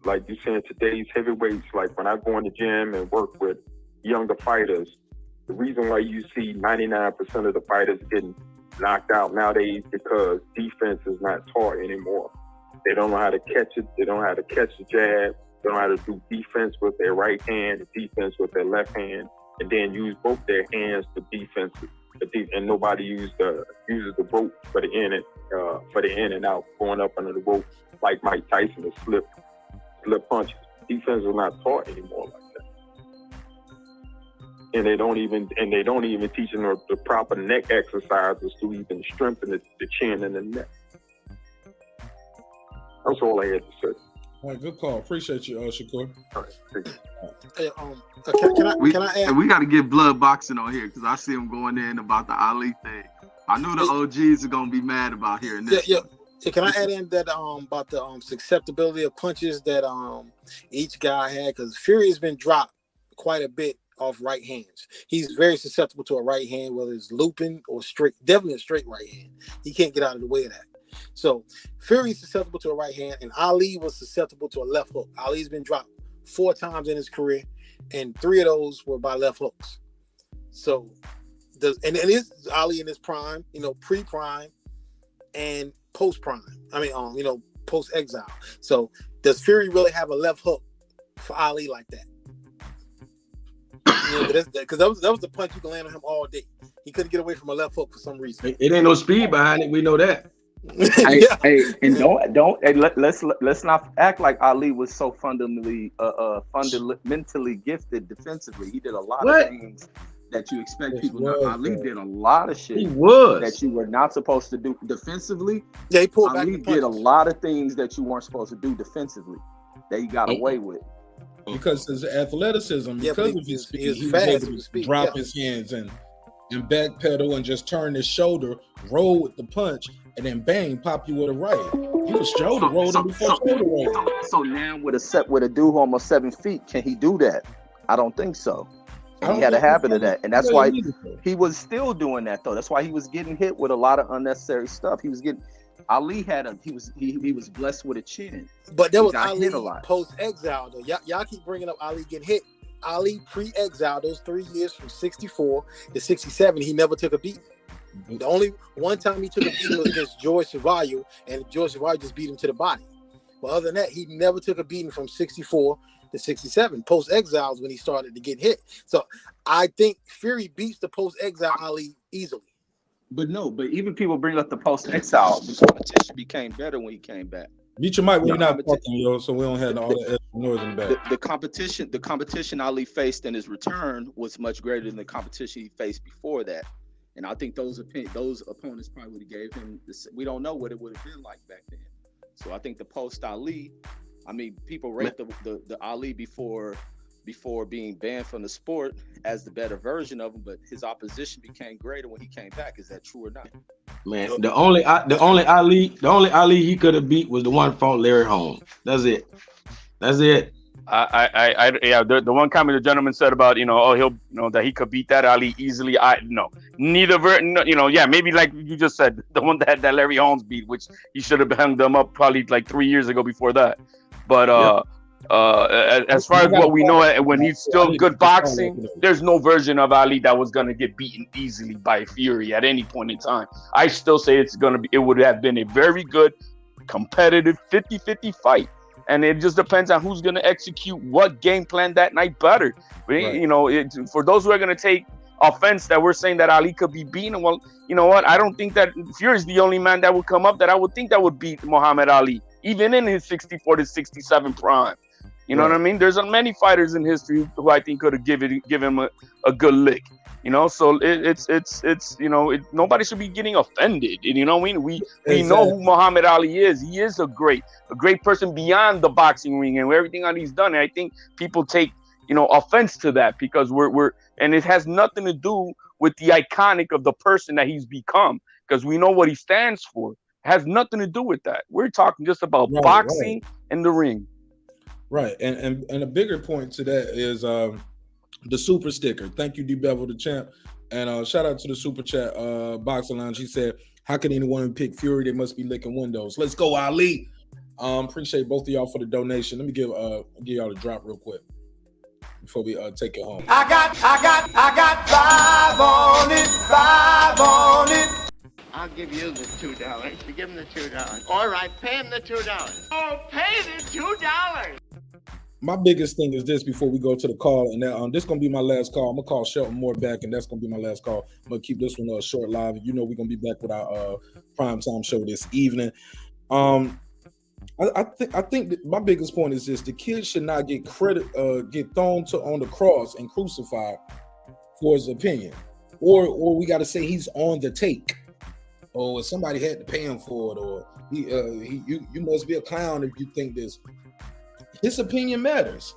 like you said, today's heavyweights, like when I go in the gym and work with younger fighters, the reason why you see 99% of the fighters getting knocked out nowadays because defense is not taught anymore. They don't know how to catch it. They don't know how to catch the jab. They don't know how to do defense with their right hand, defense with their left hand, and then use both their hands for defense. And nobody uses the rope for the in and out, going up under the rope like Mike Tyson to slip punches. Defense is not taught anymore like that. And they don't even teach them the proper neck exercises to even strengthen the chin and the neck. That's all I had to say. All right, good call. Appreciate you, Shakur. All right, thank you. Hey, can I add? We got to get blood boxing on here because I see him going in about the Ali thing. I know the OGs are gonna be mad about hearing this. Yeah. Can I add in that about the susceptibility of punches that each guy had? Because Fury has been dropped quite a bit off right hands. He's very susceptible to a right hand, whether it's looping or straight, definitely a straight right hand. He can't get out of the way of that. So Fury's susceptible to a right hand, and Ali was susceptible to a left hook. Ali's been dropped 4 times in his career, and 3 of those were by left hooks. So, and it is Ali in his prime, pre-prime and post-prime. Post-exile. So does Fury really have a left hook for Ali like that? Because that was the punch you can land on him all day. He couldn't get away from a left hook for some reason. It ain't no speed behind it. We know that. Let's not act like Ali was so fundamentally gifted defensively. He did a lot of things that you expect people to know. Ali did a lot of shit that you were not supposed to do defensively. Yeah, he pulled back. Ali did a lot of things that you weren't supposed to do defensively that he got away with. Because his athleticism, because of his speed, he was able to drop his hands and backpedal and just turn his shoulder, roll with the punch, and then bang, pop you with a right. He was shoulder rolling before shoulder rolling. So now with a dude who almost 7 feet, can he do that? I don't think so. He had a habit of that, and that's why he was still doing that though. That's why he was getting hit with a lot of unnecessary stuff. He was blessed with a chin. But that was Ali post-exile though. Y'all keep bringing up Ali getting hit. Ali pre-exile, those 3 years from 64 to 67, he never took a beat. The only one time he took a beating was against George Survival, and George Survival just beat him to the body. But other than that, he never took a beating from 64 to 67. Post-exile is when he started to get hit. So I think Fury beats the post-exile Ali easily. But even people bring up the post-exile. The competition became better when he came back. Mute your mic when you're not talking, so we don't have all that noise in the back. The competition Ali faced in his return was much greater than the competition he faced before that. And I think those opponents probably would have gave him we don't know what it would have been like back then. So I think the post-Ali, people rate the Ali before being banned from the sport as the better version of him, but his opposition became greater when he came back. Is that true or not? Man, the only Ali he could have beat was the one fought Larry Holmes. That's it. The one comment the gentleman said about that he could beat that Ali easily. Maybe like you just said, the one that Larry Holmes beat, which he should have hung them up probably like 3 years ago before that. But as far as what we know, when he's still good boxing, there's no version of Ali that was gonna get beaten easily by Fury at any point in time. I still say it would have been a very good, competitive 50-50 fight. And it just depends on who's going to execute what game plan that night better. Right. For those who are going to take offense that we're saying that Ali could be beaten, well, you know what? I don't think that Fury's the only man that would come up that I would think that would beat Muhammad Ali, even in his 64 to 67 prime. You know what I mean? There's many fighters in history who I think could have give him a good lick. So nobody should be getting offended. We know who Muhammad Ali is. He is a great person beyond the boxing ring and everything that he's done. And I think people take offense to that because and it has nothing to do with the iconic of the person that he's become, because we know what he stands for. It has nothing to do with that. We're talking just about boxing and the ring. Right, and a bigger point to that is the super sticker. Thank you, D-Bevel the champ. And shout out to the super chat Boxing Lounge. He said, how can anyone pick Fury? They must be licking windows. Let's go, Ali. Appreciate both of y'all for the donation. Let me give y'all a drop real quick before we take it home. I got 5 on it. I'll give you the $2. You give him the $2. All right, pay him the $2. Oh, pay the $2. My biggest thing is this before we go to the call, and this is going to be my last call. I'm going to call Shelton Moore back, and that's going to be my last call. I'm going to keep this one short live. We're going to be back with our primetime show this evening. I think that my biggest point is this: the kid should not get get thrown on the cross and crucified for his opinion, or we got to say he's on the take, or somebody had to pay him for it, or you must be a clown if you think this. His opinion matters.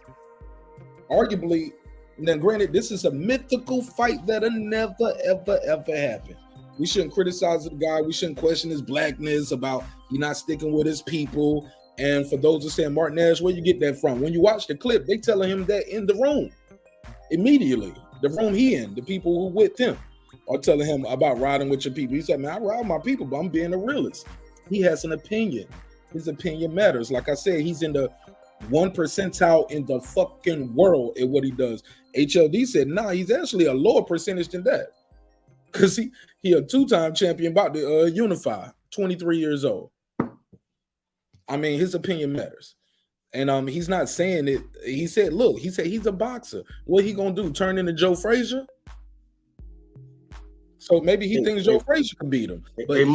Arguably, now granted, this is a mythical fight that'll never, ever, ever happen. We shouldn't criticize the guy. We shouldn't question his blackness about he not sticking with his people. And for those who saying Marq Nash, where you get that from? When you watch the clip, they telling him that in the room. immediately. The room he in, the people who with him are telling him about riding with your people. He said, man, I ride with my people, but I'm being a realist. He has an opinion. His opinion matters. Like I said, he's in the 1 percentile in the fucking world at what he does. HLD said, nah, he's actually a lower percentage than that. Because he a 2-time champion about to unify, 23 years old. I mean, his opinion matters. And he's not saying it. He said, look, he said he's a boxer. What he gonna do? Turn into Joe Frazier? So maybe he thinks Joe Frazier can beat him. But he's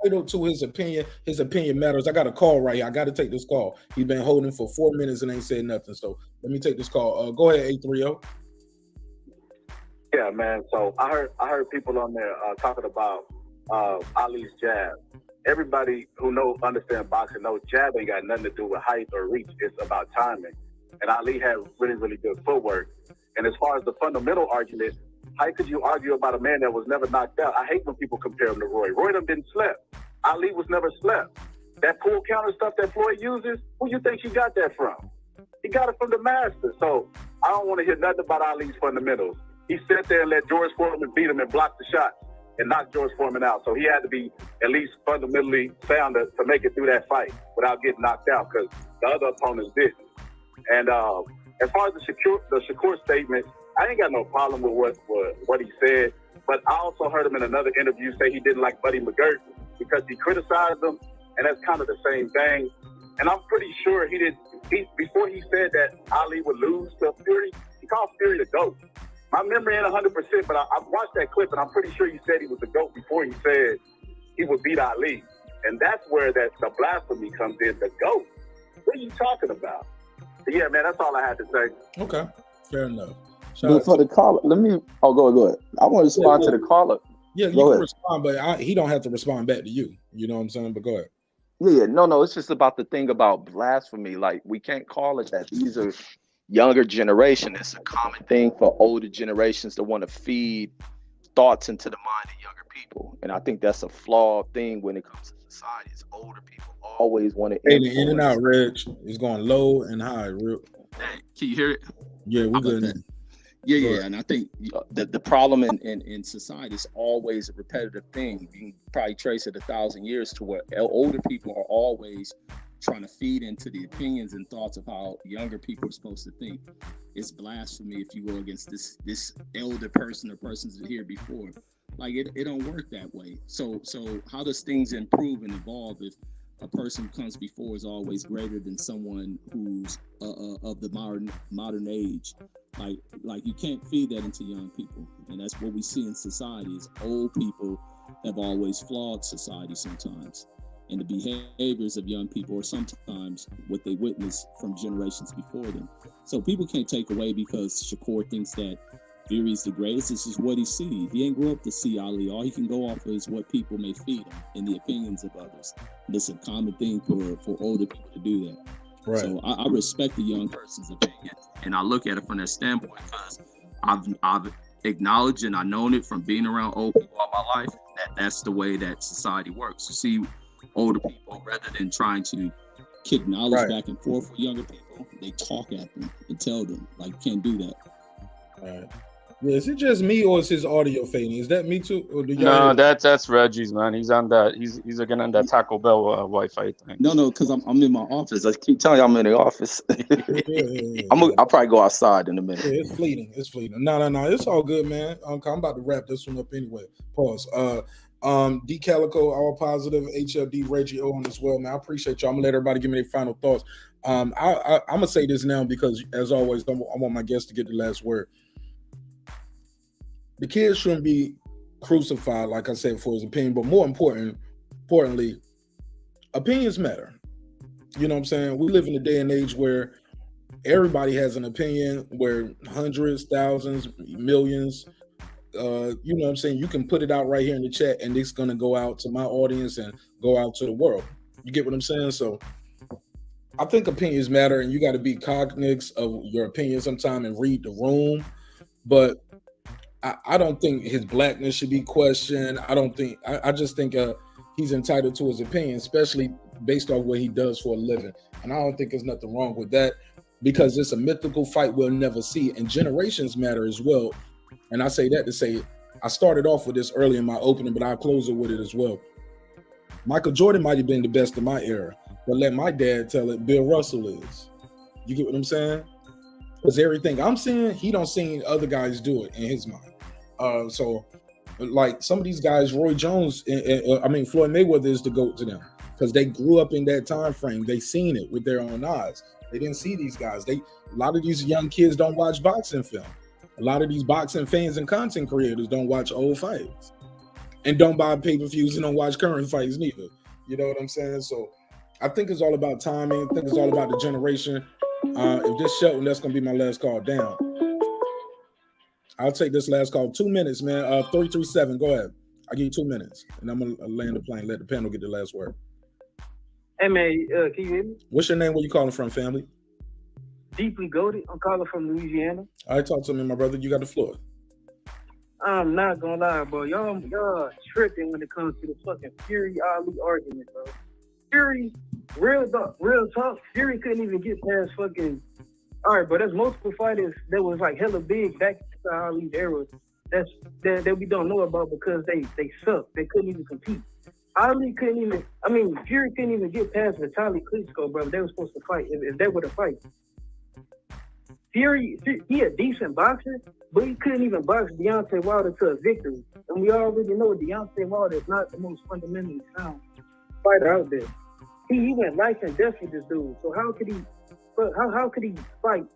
entitled to his opinion. His opinion matters. I got a call right here. I got to take this call. He's been holding for 4 minutes and ain't said nothing. So let me take this call. Go ahead, 830. Yeah, man. So I heard people on there talking about Ali's jab. Everybody who understand boxing knows jab ain't got nothing to do with height or reach. It's about timing. And Ali had really, really good footwork. And as far as the fundamental argument, how could you argue about a man that was never knocked out? I hate when people compare him to Roy. Roy didn't slept. Ali was never slept. That pull counter stuff that Floyd uses, who you think he got that from? He got it from the master. So I don't want to hear nothing about Ali's fundamentals. He sat there and let George Foreman beat him and block the shots and knock George Foreman out. So he had to be at least fundamentally sound to make it through that fight without getting knocked out, because the other opponents didn't. And as far as the Shakur statement, I ain't got no problem with what he said, but I also heard him in another interview say he didn't like Buddy McGirt because he criticized him, and that's kind of the same thing. And I'm pretty sure before he said that Ali would lose to Fury, he called Fury the GOAT. My memory ain't 100%, but I watched that clip, and I'm pretty sure he said he was the GOAT before he said he would beat Ali. And that's where the blasphemy comes in, the GOAT. What are you talking about? But yeah, man, that's all I had to say. Okay, fair enough. But for the caller, go ahead. I want to respond to the caller. Yeah, you can respond, but he don't have to respond back to you. You know what I'm saying? But go ahead. Yeah, no, it's just about the thing about blasphemy. Like, we can't call it that. These are younger generation. It's a common thing for older generations to want to feed thoughts into the mind of younger people. And I think that's a flawed thing when it comes to society. It's older people always want to influence. In and out, Reg. It's going low and high. Real. Can you hear it? Yeah, we're good. Yeah, and I think the problem in society is always a repetitive thing. You can probably trace it 1,000 years to where older people are always trying to feed into the opinions and thoughts of how younger people are supposed to think. It's blasphemy if you go against this elder person or persons that are here before. Like, it don't work that way. So how does things improve and evolve if a person who comes before is always greater than someone who's of the modern age? Like you can't feed that into young people, and that's what we see in society. Is old people have always flawed society sometimes, and the behaviors of young people are sometimes what they witness from generations before them. So people can't take away because Shakur thinks that Fury's the greatest. It's just what he sees. He ain't grow up to see Ali. All he can go off of is what people may feed him and the opinions of others. And it's a common thing for older people to do that. Right. So I respect the young person's opinion, and I look at it from that standpoint because I've acknowledged and I've known it from being around old people all my life that's the way that society works. You see older people, rather than trying to kick knowledge back and forth with younger people, they talk at them and tell them, like, can't do that. All right. Yeah, is it just me or is his audio fading? Is that me too? Or do no, that's Reggie's, man. He's on that. He's again on that Taco Bell Wi-Fi thing. No, because I'm in my office. I keep telling you I'm in the office. I'll probably go outside in a minute. Yeah, it's fleeting. No. It's all good, man. I'm about to wrap this one up anyway. Pause. D Calico, all positive. HLD, Reggie Owen as well, man. I appreciate y'all. I'm gonna let everybody give me their final thoughts. I'm gonna say this now because, as always, I want my guests to get the last word. The kid shouldn't be crucified, like I said, for his opinion, but more importantly, opinions matter. You know what I'm saying? We live in a day and age where everybody has an opinion, where hundreds, thousands, millions, you know what I'm saying? You can put it out right here in the chat and it's going to go out to my audience and go out to the world. You get what I'm saying? So I think opinions matter, and you got to be cognizant of your opinion sometime and read the room. But I don't think his blackness should be questioned. I just think he's entitled to his opinion, especially based on what he does for a living. And I don't think there's nothing wrong with that. because it's a mythical fight we'll never see, and generations matter as well. And I say that to say, I started off with this early in my opening, but I'll close it with it as well. Michael Jordan might have been the best in my era, but let my dad tell it, Bill Russell is. You get what I'm saying? Because everything I'm seeing, he don't see other guys do it in his mind. So, like some of these guys, Roy Jones, Floyd Mayweather is the GOAT to them because they grew up in that time frame. They seen it with their own eyes. They didn't see these guys. A lot of these young kids don't watch boxing film. A lot of these boxing fans and content creators don't watch old fights and don't buy pay-per-views and don't watch current fights neither. You know what I'm saying? So I think it's all about timing. I think it's all about the generation. If this Shelton, that's going to be my last call down. I'll take this last call. 2 minutes, man. 337, go ahead. I'll give you 2 minutes, and I'm going to land the plane, let the panel get the last word. Hey, man, can you hear me? What's your name? Where you calling from, family? Deeply goated. I'm calling from Louisiana. All right, talk to me, my brother. You got the floor. I'm not gonna lie, bro. Y'all tripping when it comes to the fucking Fury Ali argument, bro. Fury, real talk. Fury couldn't even get past fucking. All right, but there's multiple fighters that was like hella big back in Ali's era. That we don't know about because they suck. They couldn't even compete. Ali couldn't even. Fury couldn't even get past Vitaly Klitschko, brother. They were supposed to fight if they were to fight. Fury, he a decent boxer, but he couldn't even box Deontay Wilder to a victory. And we already know Deontay Wilder is not the most fundamentally sound fighter out there. He went life and death with this dude. So how could he fight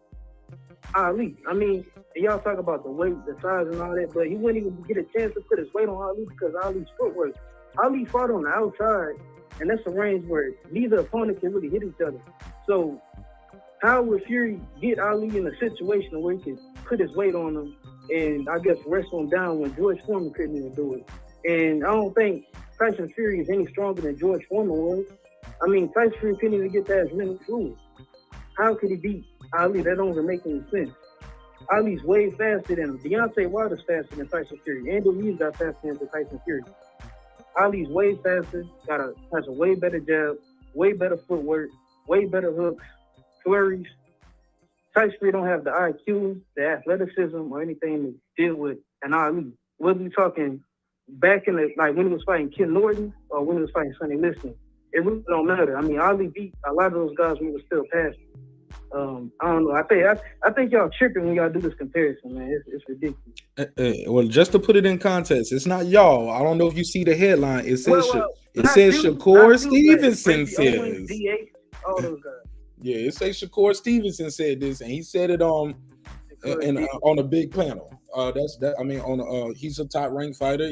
Ali? And y'all talk about the weight, the size, and all that, but he wouldn't even get a chance to put his weight on Ali because Ali's footwork. Ali fought on the outside, and that's a range where neither opponent can really hit each other. So how would Fury get Ali in a situation where he could put his weight on him and I guess wrestle him down when George Foreman couldn't even do it? And I don't think Tyson Fury is any stronger than George Foreman was. Tyson Fury couldn't even get that as many fluids. How could he beat Ali? That don't even make any sense. Ali's way faster than him. Deontay Wilder's faster than Tyson Fury. Andy Ruiz got faster than Tyson Fury. Ali's way faster, has a way better jab, way better footwork, way better hooks, flurries. Tyson Fury don't have the IQ, the athleticism, or anything to deal with an Ali. Whether we talking back in when he was fighting Ken Norton or when he was fighting Sonny Liston, it really don't matter. Ali beat a lot of those guys when he was still passing. I don't know. I think y'all tripping when y'all do this comparison, man. It's ridiculous. Well, just to put it in context, it's not y'all. I don't know if you see the headline. It says Shakur Stevenson says. All those guys. Yeah, it says Shakur Stevenson said this, and he said it on a big panel. He's a top ranked fighter.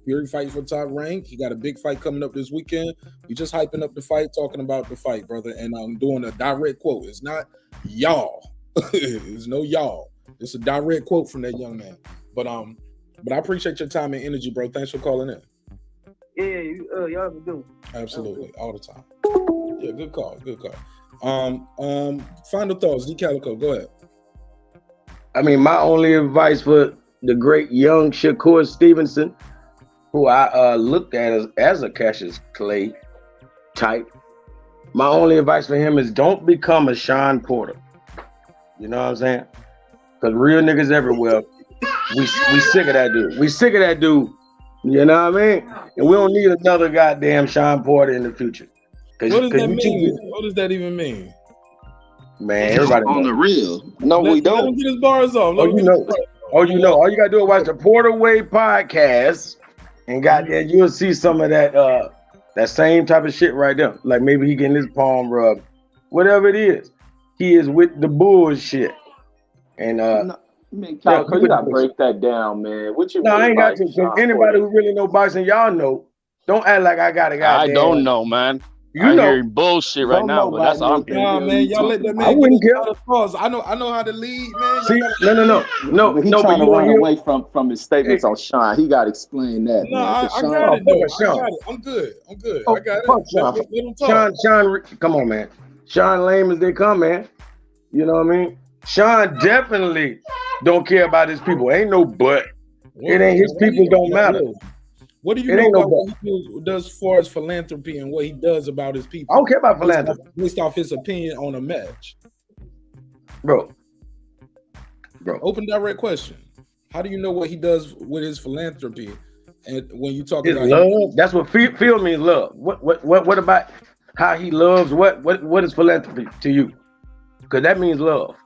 Fury fighting for top rank. He got a big fight coming up this weekend. We just hyping up the fight, talking about the fight, brother. And I'm doing a direct quote. It's not y'all. It's no y'all. It's a direct quote from that young man. But I appreciate your time and energy, bro. Thanks for calling in. Yeah, y'all have a good one. Absolutely, all the time. Yeah, good call. Final thoughts, D Calico, go ahead. My only advice for the great young Shakur Stevenson, who I looked at as a Cassius Clay type, my only advice for him is don't become a Sean Porter. You know what I'm saying? Because real niggas everywhere, we sick of that dude. We sick of that dude. You know what I mean? And we don't need another goddamn Sean Porter in the future. What does that mean? What does that even mean? Man, everybody on the real. No, we don't. Let him get his bars off. All you gotta do is watch the Porter Way podcast, and goddamn, you'll see some of that same type of shit right there. Like maybe he getting his palm rubbed, whatever it is. He is with the bullshit. And you gotta break that down, man. What you? No, I ain't got to. Because anybody who really know boxing, y'all know. Don't act like I got a goddamn. I don't know, man. I'm hearing bullshit right now, but that's all I'm hearing. Nah, man, y'all let that man. I wouldn't care. I know how to lead, man. See, no. He's trying to run away from his statements on Sean. He got to explain that. No, I got it. I'm good. I got it. Sean, come on, man. Sean lame as they come, man. You know what I mean? Sean definitely don't care about his people. Ain't no but. It ain't his people don't matter. What do you know about what he does as far as philanthropy and what he does about his people? I don't care about philanthropy. Based off his opinion on a match. bro. Open direct question. How do you know what he does with his philanthropy? And when you talk His about love, that's what feel means love. What about how he loves? What is philanthropy to you? Because that means love.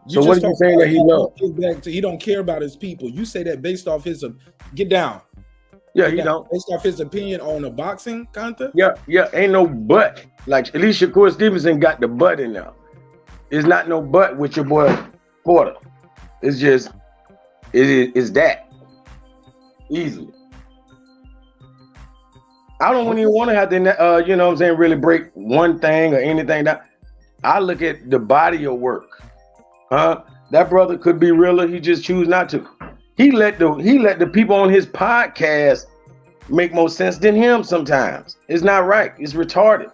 So what are you saying that he loves? He don't care about his people. You say that based off his get down. Yeah, he don't. Based off his opinion on a boxing contest. Yeah, ain't no but. Like at least Shakur Stevenson got the but in there. It's not no but with your boy Porter. It's just it's that easily. I don't even want to have to, you know what I'm saying, really break one thing or anything. That I look at the body of work. That brother could be realer. He just choose not to. He let the people on his podcast make more sense than him sometimes. It's not right. It's retarded.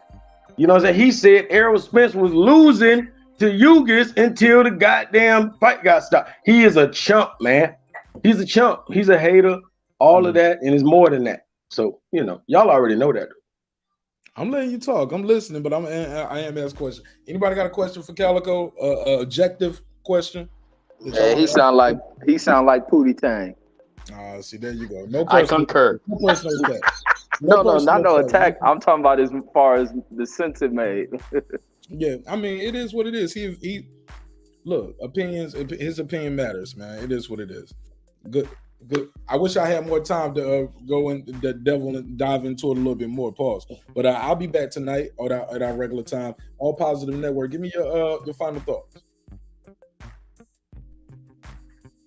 You know what I'm saying? He said Errol Spence was losing to Ugis until the goddamn fight got stopped. He is a chump, man. He's a chump. He's a hater. All of that, and it's more than that. So, you know, y'all already know that. I'm letting you talk. I'm listening, but I am asking questions. Anybody got a question for Calico? Objective question? Yeah, he sound like Pootie Tang. See, there you go. No I concur. No personal attack. No, not no attack. I'm talking about as far as the sense it made. Yeah, I mean, it is what it is. He look, opinions. His opinion matters, man. It is what it is. Good. I wish I had more time to go in the devil and dive into it a little bit more. Pause. But I'll be back tonight at our regular time. All Positive Network. Give me your final thoughts.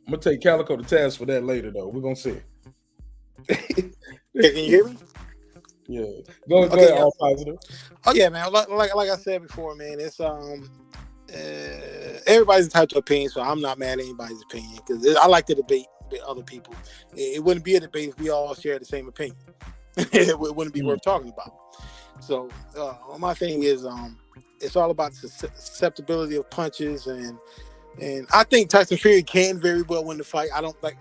I'm gonna take Calico to task for that later, though. We're gonna see. Can you hear me? Yeah. Go ahead. All Positive. Oh yeah, man. Like I said before, man. It's everybody's entitled to opinion, so I'm not mad at anybody's opinion because I like to debate with other people. It wouldn't be a debate if we all share the same opinion. It wouldn't be worth talking about. So my thing is, it's all about the susceptibility of punches, and I think Tyson Fury can very well win the fight. I don't like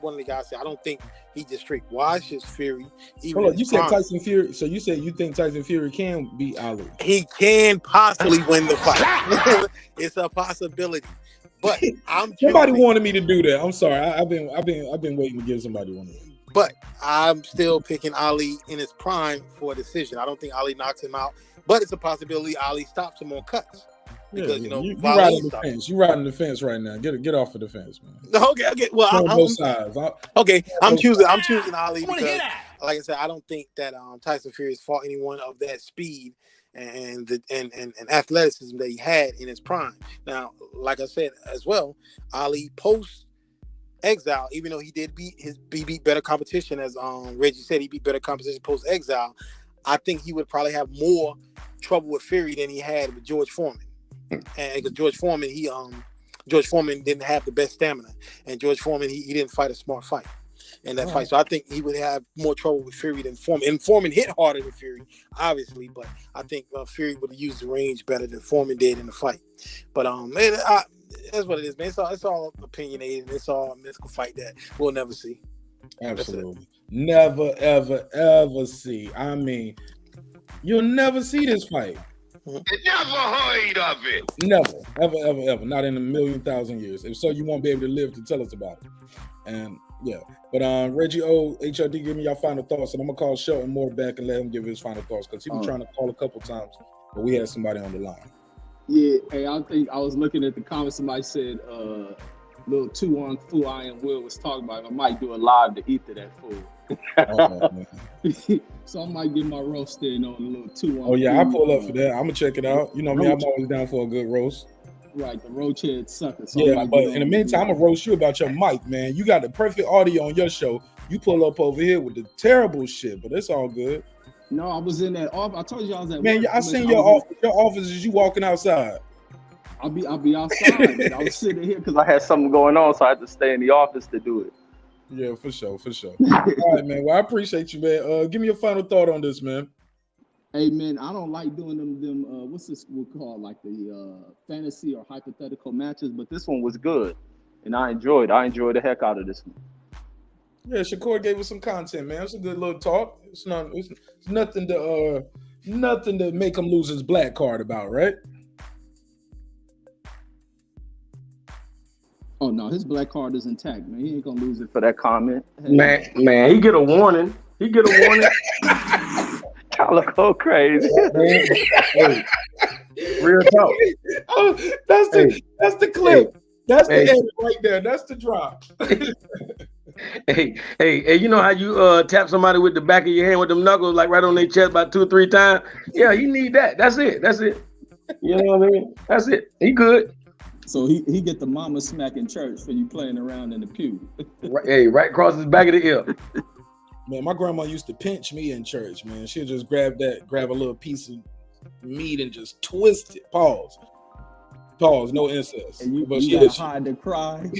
one of the guys said. I don't think he just straight washes Fury. Even hold on, you said Tyson Fury. So you said you think Tyson Fury can beat Ali? He can possibly win the fight. It's a possibility. But somebody wanted me to do that. I'm sorry. I've been waiting to give somebody one. But I'm still picking Ali in his prime for a decision. I don't think Ali knocks him out, but it's a possibility Ali stops him on cuts. Because you riding the fence. You riding the fence right now. Get off of the fence, man. Okay. Well, both sides. I'm choosing Ali because, like I said, I don't think that Tyson Fury has fought anyone of that speed and athleticism that he had in his prime. Now, like I said as well, Ali post exile, even though he did beat better competition, as Reggie said, he beat better competition post exile. I think he would probably have more trouble with Fury than he had with George Foreman. And because George Foreman didn't have the best stamina, and George Foreman he didn't fight a smart fight in that fight. So I think he would have more trouble with Fury than Foreman. And Foreman hit harder than Fury, obviously, but I think Fury would have used the range better than Foreman did in the fight. But that's what it is, man. It's all opinionated. It's all a mythical fight that we'll never see. Absolutely, never, ever see. I mean, you'll never see this fight. Never heard of it. Never, ever. Not in 1,000,000 years. If so, you won't be able to live to tell us about it. And yeah, but Reggie O, HRD, give me your final thoughts, and I'm gonna call Shelton Moore back and let him give his final thoughts because he was trying to call a couple times, but we had somebody on the line. Yeah, hey, I think I was looking at the comments. Somebody said, "Little 2-1 fool I am Will was talking about. I might do a live to eat to that fool." So I might get my roast in on a little 2-1. Oh yeah, I pull up for that. I'm gonna check it out. You know me, I'm always down for a good roast. Right, the roach head sucker. So yeah, but in the meantime, I'm gonna roast you about your mic, man. You got the perfect audio on your show. You pull up over here with the terrible shit, but it's all good. No, I was in that office. I told you I was at man, work. I seen your office as you walking outside. I'll be outside. Man. I was sitting here because I had something going on, so I had to stay in the office to do it. Yeah, for sure. All right, man. Well, I appreciate you, man. Give me your final thought on this, man. Hey, man, I don't like doing them what's this we call like the fantasy or hypothetical matches, but this one was good, and I enjoyed the heck out of this one. Yeah, Shakur gave us some content, man. It's a good little talk. It's nothing to make him lose his black card about, right? Oh no, his black card is intact, man. He ain't gonna lose it for that comment. Man, he get a warning. Calico crazy. Hey, real talk. Oh, that's the clip. That's the edit right there. That's the drop. Hey, you know how you tap somebody with the back of your hand with them knuckles, like right on their chest about 2 or 3 times? Yeah, you need that. That's it. You know what I mean? That's it. He good. So he get the mama smack in church for you playing around in the pew. Right across his back of the ear. Man, my grandma used to pinch me in church, man. She'd just grab a little piece of meat and just twist it. Pause, no incest. And you hide to cry.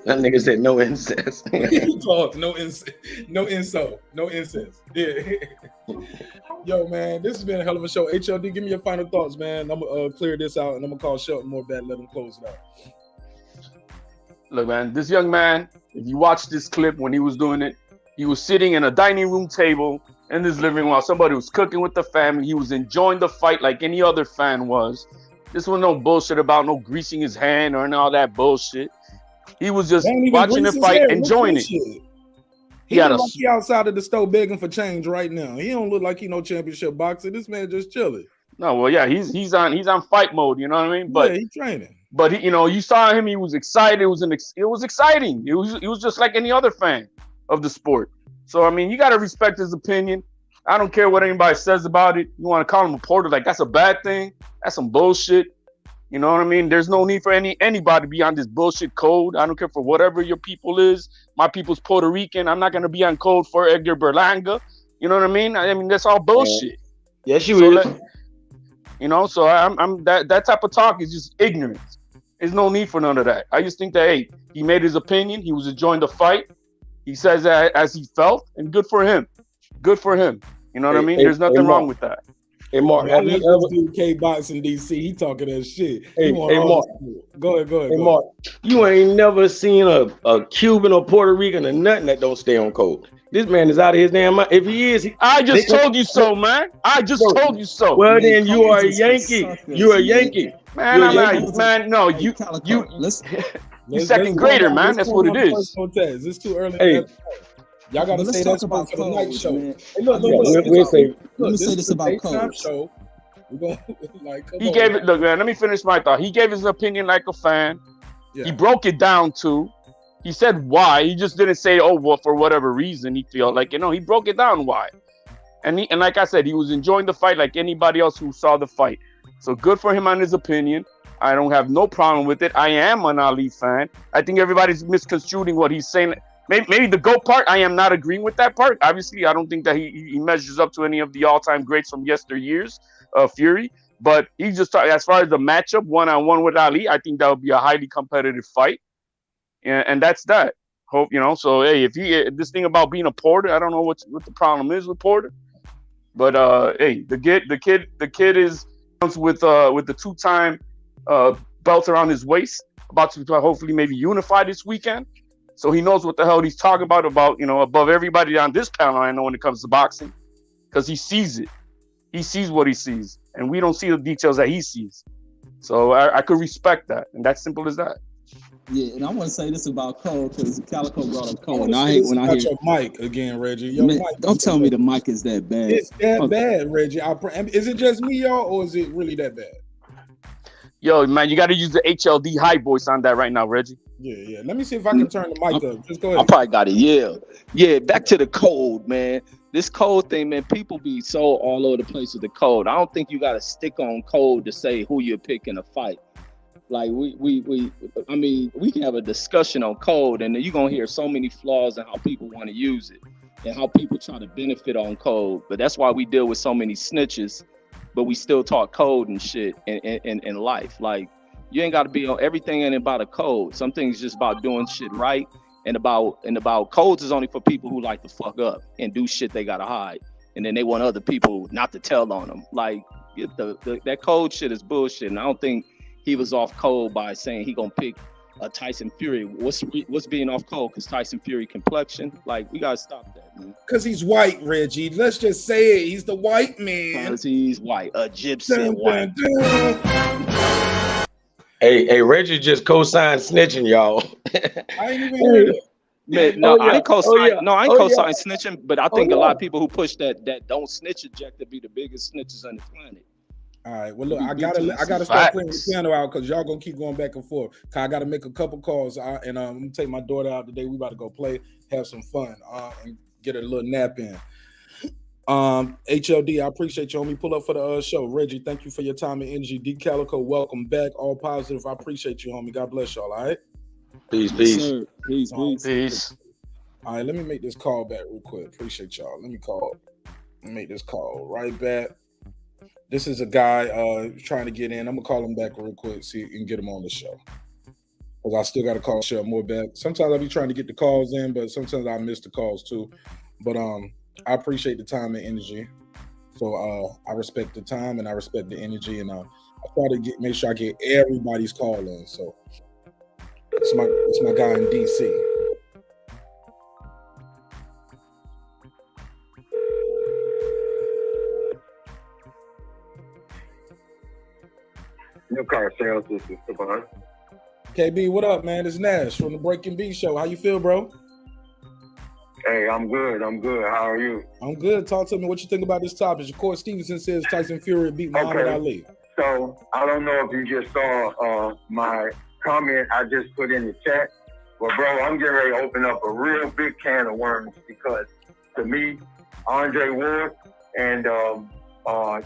That nigga said no incest. Pause, no incest. Yeah. Yo, man, this has been a hell of a show. HLD, give me your final thoughts, man. I'm gonna clear this out and I'm gonna call Shelton more bad, let him close it out. Look, man, this young man, if you watch this clip when he was doing it, he was sitting in a dining room table in his living room while somebody was cooking with the family. He was enjoying the fight like any other fan was. This was no bullshit about no greasing his hand or all that bullshit. He was just watching the fight, enjoying it. He look like he outside of the store begging for change right now. He don't look like he no championship boxer. This man just chilling. No, well, yeah, he's on fight mode. You know what I mean? But yeah, he's training. But he, you saw him. He was excited. It was exciting. It was just like any other fan of the sport. So I mean, you got to respect his opinion. I don't care what anybody says about it. You want to call him a porter, like that's a bad thing. That's some bullshit. You know what I mean? There's no need for anybody to be on this bullshit code. I don't care for whatever your people is. My people's Puerto Rican. I'm not gonna be on code for Edgar Berlanga. You know what I mean? I mean that's all bullshit. Yes, you is. So I'm that type of talk is just ignorance. There's no need for none of that. I just think that hey, he made his opinion. He was enjoying the fight. He says that as he felt, and good for him. Good for him. You know what I mean? There's nothing wrong with that. Hey Mark, have you ever K-Box in DC? He talking that shit. Hey Mark, go ahead. Hey Mark, you ain't never seen a Cuban or Puerto Rican or nothing that don't stay on code. This man is out of his damn mind. If he is, I just told you so, man. I just told you so. Well, then you are a Yankee. You're a Yankee. Man, I'm not, man. No, you second grader, man. That's what it is. It's too early. Hey. Y'all gotta say that's about the night show. Hey, look, let me say this about codes. He gave it. Look, man. Let me finish my thought. He gave his opinion like a fan. Yeah. He broke it down too. He said why. He just didn't say, oh, well, for whatever reason he felt like. He broke it down why. And like I said, he was enjoying the fight like anybody else who saw the fight. So good for him on his opinion. I don't have no problem with it. I am an Ali fan. I think everybody's misconstruing what he's saying. Maybe the GOAT part, I am not agreeing with that part. Obviously, I don't think that he measures up to any of the all-time greats from yesteryears, Fury. But he just as far as the matchup, one-on-one with Ali, I think that would be a highly competitive fight. And that's that. Hope So hey, if this thing about being a porter, I don't know what the problem is with Porter. But hey, the kid is with the 2-time belt around his waist, about to hopefully maybe unify this weekend. So he knows what the hell he's talking about above everybody on this panel. I know when it comes to boxing, because he sees it. He sees what he sees, and we don't see the details that he sees. So I could respect that, and that's simple as that. Yeah, and I want to say this about Cole because Calico brought up Cole, and I hate when I hear your mic again, Reggie. Your mic don't tell me the mic is that bad. It's that bad, Reggie. Is it just me, y'all, or is it really that bad? Yo, man, you got to use the HLD high voice on that right now, Reggie. Yeah. Let me see if I can turn the mic up. Just go ahead. I probably got to yell. Yeah, back to the code, man. This code thing, man, people be so all over the place with the code. I don't think you got to stick on code to say who you're picking a fight. Like we can have a discussion on code, and you're gonna hear so many flaws in how people want to use it and how people try to benefit on code. But that's why we deal with so many snitches, but we still talk code and shit in life. Like you ain't got to be on everything ain't about a code. Some things just about doing shit right, and about codes is only for people who like to fuck up and do shit they gotta hide, and then they want other people not to tell on them. Like that code shit is bullshit, and I don't think he was off code by saying he gonna pick a Tyson Fury. What's being off code? Because Tyson Fury complexion. Like we gotta stop that, man. Because he's white, Reggie. Let's just say it. He's the white man. Because he's white, Egyptian white. Hey, Reggie just co-signed snitching, y'all. I ain't even hear that. Man, no, I ain't co-sign. No, I ain't co-sign yeah. snitching, but I think a lot of people who push that don't snitch eject to be the biggest snitches on the planet. All right. Well, look, I gotta start playing the piano out because y'all gonna keep going back and forth. Cause I gotta make a couple calls, and I'm gonna take my daughter out today. We about to go play, have some fun, and get a little nap in. HLD, I appreciate you, homie. Pull up for the show. Reggie, thank you for your time and energy. D Calico, welcome back. All positive. I appreciate you, homie. God bless y'all. All right. Peace. Peace. All right, let me make this call back real quick. Appreciate y'all. Let me make this call right back. This is a guy trying to get in. I'm gonna call him back real quick, see if you can get him on the show. Because I still gotta call Cheryl more back. Sometimes I'll be trying to get the calls in, but sometimes I miss the calls too. But I appreciate the time and energy. So I respect the time and I respect the energy, and I try to make sure I get everybody's call in. So it's my guy in DC. New car sales, this is Savon. KB, what up, man? It's Nash from the Breaking B Show. How you feel, bro? Hey, I'm good. How are you? I'm good. Talk to me. What you think about this topic? Shakur Stevenson says Tyson Fury beat Muhammad Ali. So I don't know if you just saw my comment I just put in the chat, but bro, I'm getting ready to open up a real big can of worms because to me, Andre Ward and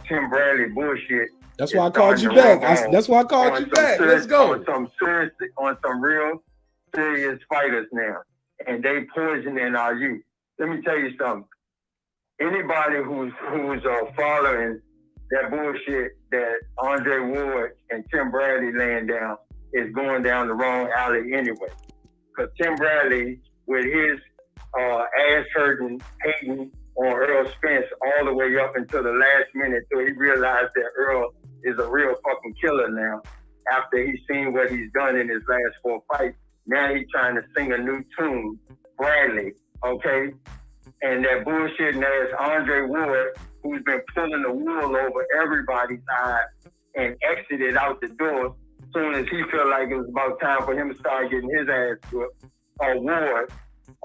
Tim Bradley bullshit. That's why I called you back. That's why I called you back. Let's go. On some real serious fighters now, and they poisoning our youth. Let me tell you something. Anybody who's following that bullshit that Andre Ward and Tim Bradley laying down is going down the wrong alley anyway. Because Tim Bradley, with his ass hurting, hating on Earl Spence all the way up until the last minute, till he realized that Earl is a real fucking killer now. After he's seen what he's done in his last 4 fights, now he's trying to sing a new tune, Bradley, okay? And that bullshitting ass Andre Ward, who's been pulling the wool over everybody's eyes and exited out the door as soon as he felt like it was about time for him to start getting his ass whooped. Ward,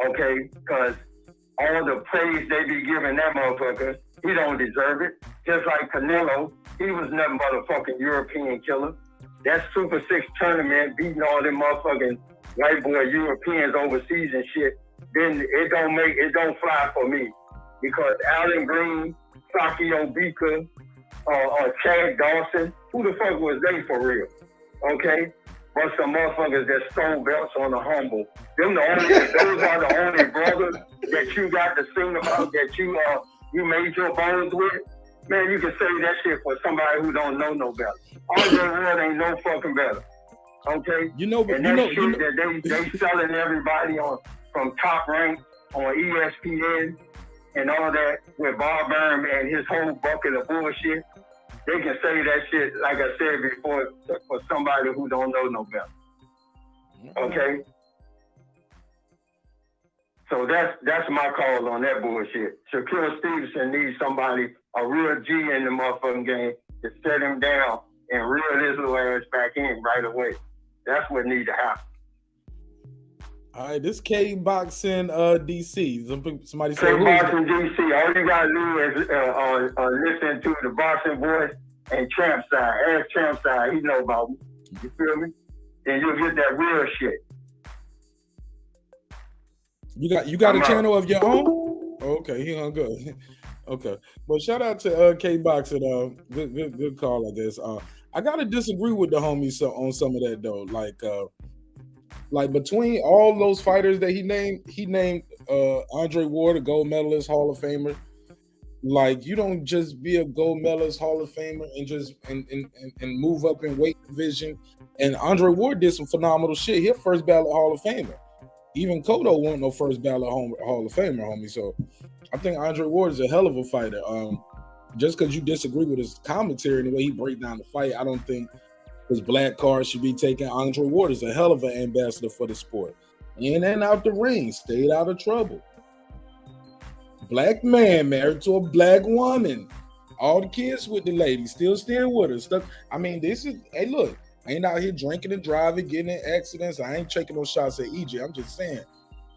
okay? Because all the praise they be giving that motherfucker, he don't deserve it. Just like Canelo, he was nothing but a fucking European killer. That Super 6 tournament beating all them motherfucking white boy Europeans overseas and shit, then it don't fly for me. Because Alan Green, Sakio Bika, Chad Dawson, who the fuck was they for real? Okay? But some motherfuckers that stole belts on the humble. Those are the only brothers that you got to sing about, that you made your bones with. Man, you can say that shit for somebody who don't know no better. Andre Ward ain't no fucking better. Okay? That they selling everybody from Top Rank on ESPN and all that with Bob Burnham and his whole bucket of bullshit. They can say that shit, like I said before, for somebody who don't know no better. Okay? So that's my call on that bullshit. Shakur Stevenson needs somebody, a real G in the motherfucking game, to set him down and reel his little ass back in right away. That's what needs to happen. All right, this K-Boxing DC. Somebody say K-Boxing DC. All you gotta do is listen to the Boxing Voice and Tramp Side. Ask Tramp Side. He know about me. You feel me? Then you'll get that real shit. You got a channel of your own? Okay, he hung good. Okay, but shout out to K-Boxing. Good call, I guess. I gotta disagree with the homies on some of that though. Like between all those fighters that he named Andre Ward, a gold medalist, Hall of Famer. Like, you don't just be a gold medalist, Hall of Famer, and just and move up in weight division. And Andre Ward did some phenomenal shit. He a first ballot Hall of Famer. Even Cotto wasn't no first ballot Hall of Famer, homie. So I think Andre Ward is a hell of a fighter. Just because you disagree with his commentary and the way he break down the fight, I don't think his black card should be taken. Andre Ward is a hell of an ambassador for the sport. In and out the ring, stayed out of trouble. Black man married to a black woman. All the kids with the lady, still staying with her. Stuff. I mean, this is, hey, look, Ain't out here drinking and driving, getting in accidents. I ain't taking no shots at EJ. I'm just saying,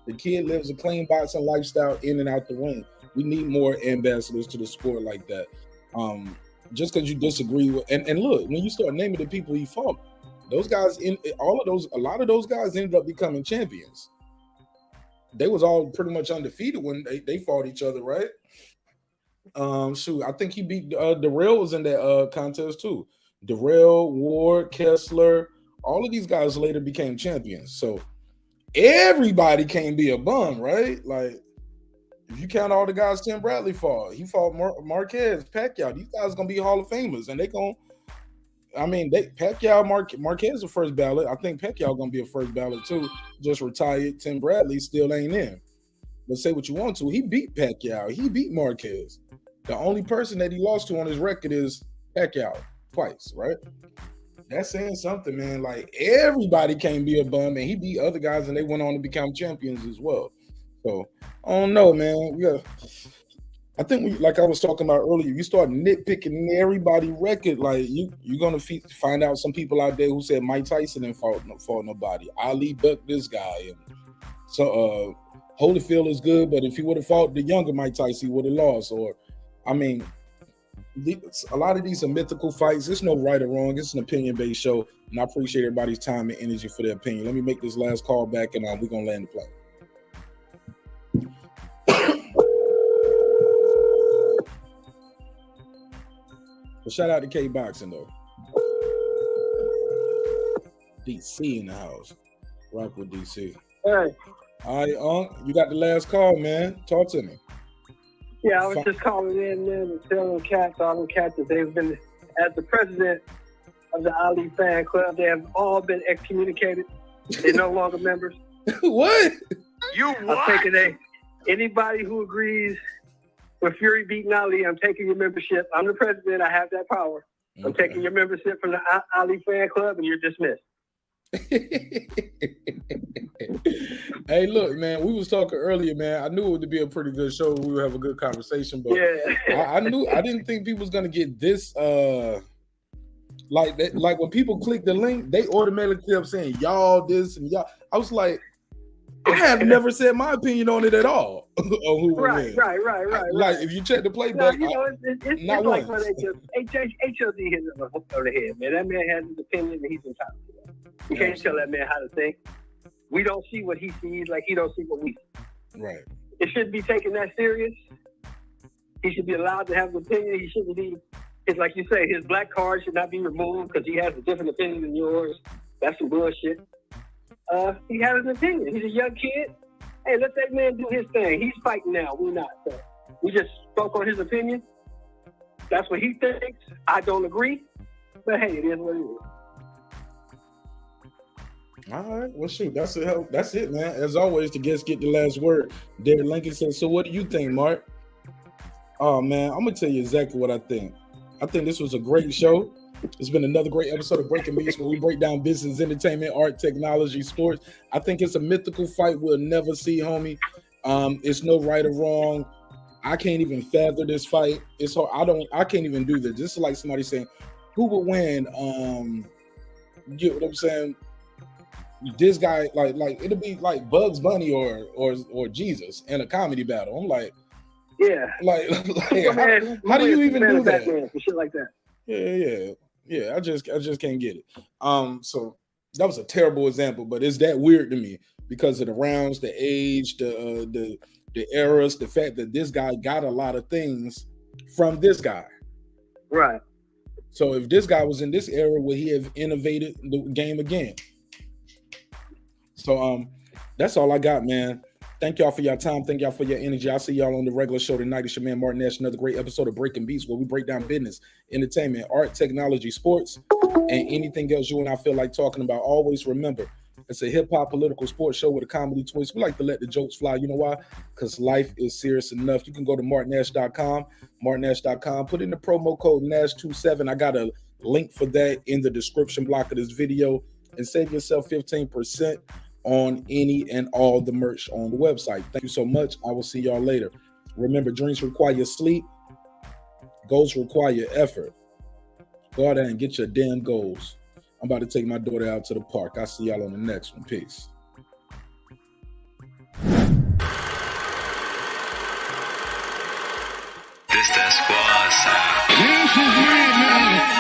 the kid lives a clean boxing lifestyle in and out the ring. We need more ambassadors to the sport like that. Just because you disagree with, and look, when you start naming the people he fought, those guys a lot of those guys ended up becoming champions. They was all pretty much undefeated when they fought each other, right? I think he beat Darrell was in that contest too. Darrell, Ward, Kessler, all of these guys later became champions. So everybody can't be a bum, right? Like, if you count all the guys Tim Bradley fought, he fought Marquez, Pacquiao. These guys gonna be Hall of Famers, and Pacquiao, Marquez the first ballot. I think Pacquiao gonna be a first ballot too. Just retired. Tim Bradley still ain't in. But say what you want to, he beat Pacquiao. He beat Marquez. The only person that he lost to on his record is Pacquiao twice, right? That's saying something, man. Like, everybody can't be a bum, and he beat other guys, and they went on to become champions as well. So I don't know, man. I think like I was talking about earlier, you start nitpicking everybody's record, like you're gonna find out some people out there who said Mike Tyson didn't fought nobody. Ali bucked this guy, and so Holyfield is good, but if he would have fought the younger Mike Tyson, he would have lost. Or, I mean, a lot of these are mythical fights. There's no right or wrong. It's an opinion-based show, and I appreciate everybody's time and energy for their opinion. Let me make this last call back, and we're gonna land the plane. But shout out to K Boxing though. DC in the house. Rock with DC. Hey. All right, you got the last call, man. Talk to me. Yeah, I was just calling in there and telling all them cats that they've been, as the president of the Ali fan club, they have all been excommunicated. They're no longer members. What? I'm taking anybody who agrees with Fury beating Ali, I'm taking your membership. I'm the president. I have that power. Okay. I'm taking your membership from the Ali fan club, and you're dismissed. Hey, look, man, we was talking earlier, man. I knew it would be a pretty good show. We would have a good conversation, but yeah. I didn't think people was gonna get this like that. Like, when people click the link, they automatically kept saying y'all this and y'all. I was like, I have never said my opinion on it at all. Right. Like, if you check the playback, it's not like once. HLD hit him on the head, man. That man has his opinion, and he's entitled to that. You can't tell that man how to think. We don't see what he sees, like he don't see what we see. Right. It shouldn't be taken that serious. He should be allowed to have an opinion. He shouldn't be. It's like you say, his black card should not be removed because he has a different opinion than yours. That's some bullshit. He has an opinion. He's a young kid. Hey, let that man do his thing. He's fighting now. We're not. So we just spoke on his opinion. That's what he thinks. I don't agree. But hey, it is what it is. All right. Well, shoot. That's it, man. As always, the guests get the last word. Derek Lincoln says, so what do you think, Mark? Oh, man, I'm going to tell you exactly what I think. I think this was a great show. It's been another great episode of Breaking Beats, where we break down business, entertainment, art, technology, sports. I think it's a mythical fight we'll never see, homie. It's no right or wrong. I can't even fathom this fight. It's hard. I can't even do this. This is like somebody saying, who would win? You get what I'm saying? This guy, like it'll be like Bugs Bunny or Jesus in a comedy battle. I'm like, yeah, like how do you even do that? Shit like that. Yeah. I just can't get it. So that was a terrible example, but it's that weird to me because of the rounds, the age, the eras, the fact that this guy got a lot of things from this guy. Right. So if this guy was in this era, would he have innovated the game again? So that's all I got, man. Thank y'all for your time. Thank y'all for your energy. I'll see y'all on the regular show tonight. It's your man, Marq Nash. Another great episode of Breaking Beats, where we break down business, entertainment, art, technology, sports, and anything else you and I feel like talking about. Always remember, it's a hip-hop political sports show with a comedy twist. We like to let the jokes fly. You know why? Because life is serious enough. You can go to marqnash.com, marqnash.com. Put in the promo code NASH27. I got a link for that in the description block of this video. And save yourself 15% on any and all the merch on the website. Thank you so much. I will see y'all later. Remember, dreams require sleep. Goals require effort. Go out there and get your damn goals. I'm about to take my daughter out to the park. I'll see y'all on the next one. Peace. This that squad sound.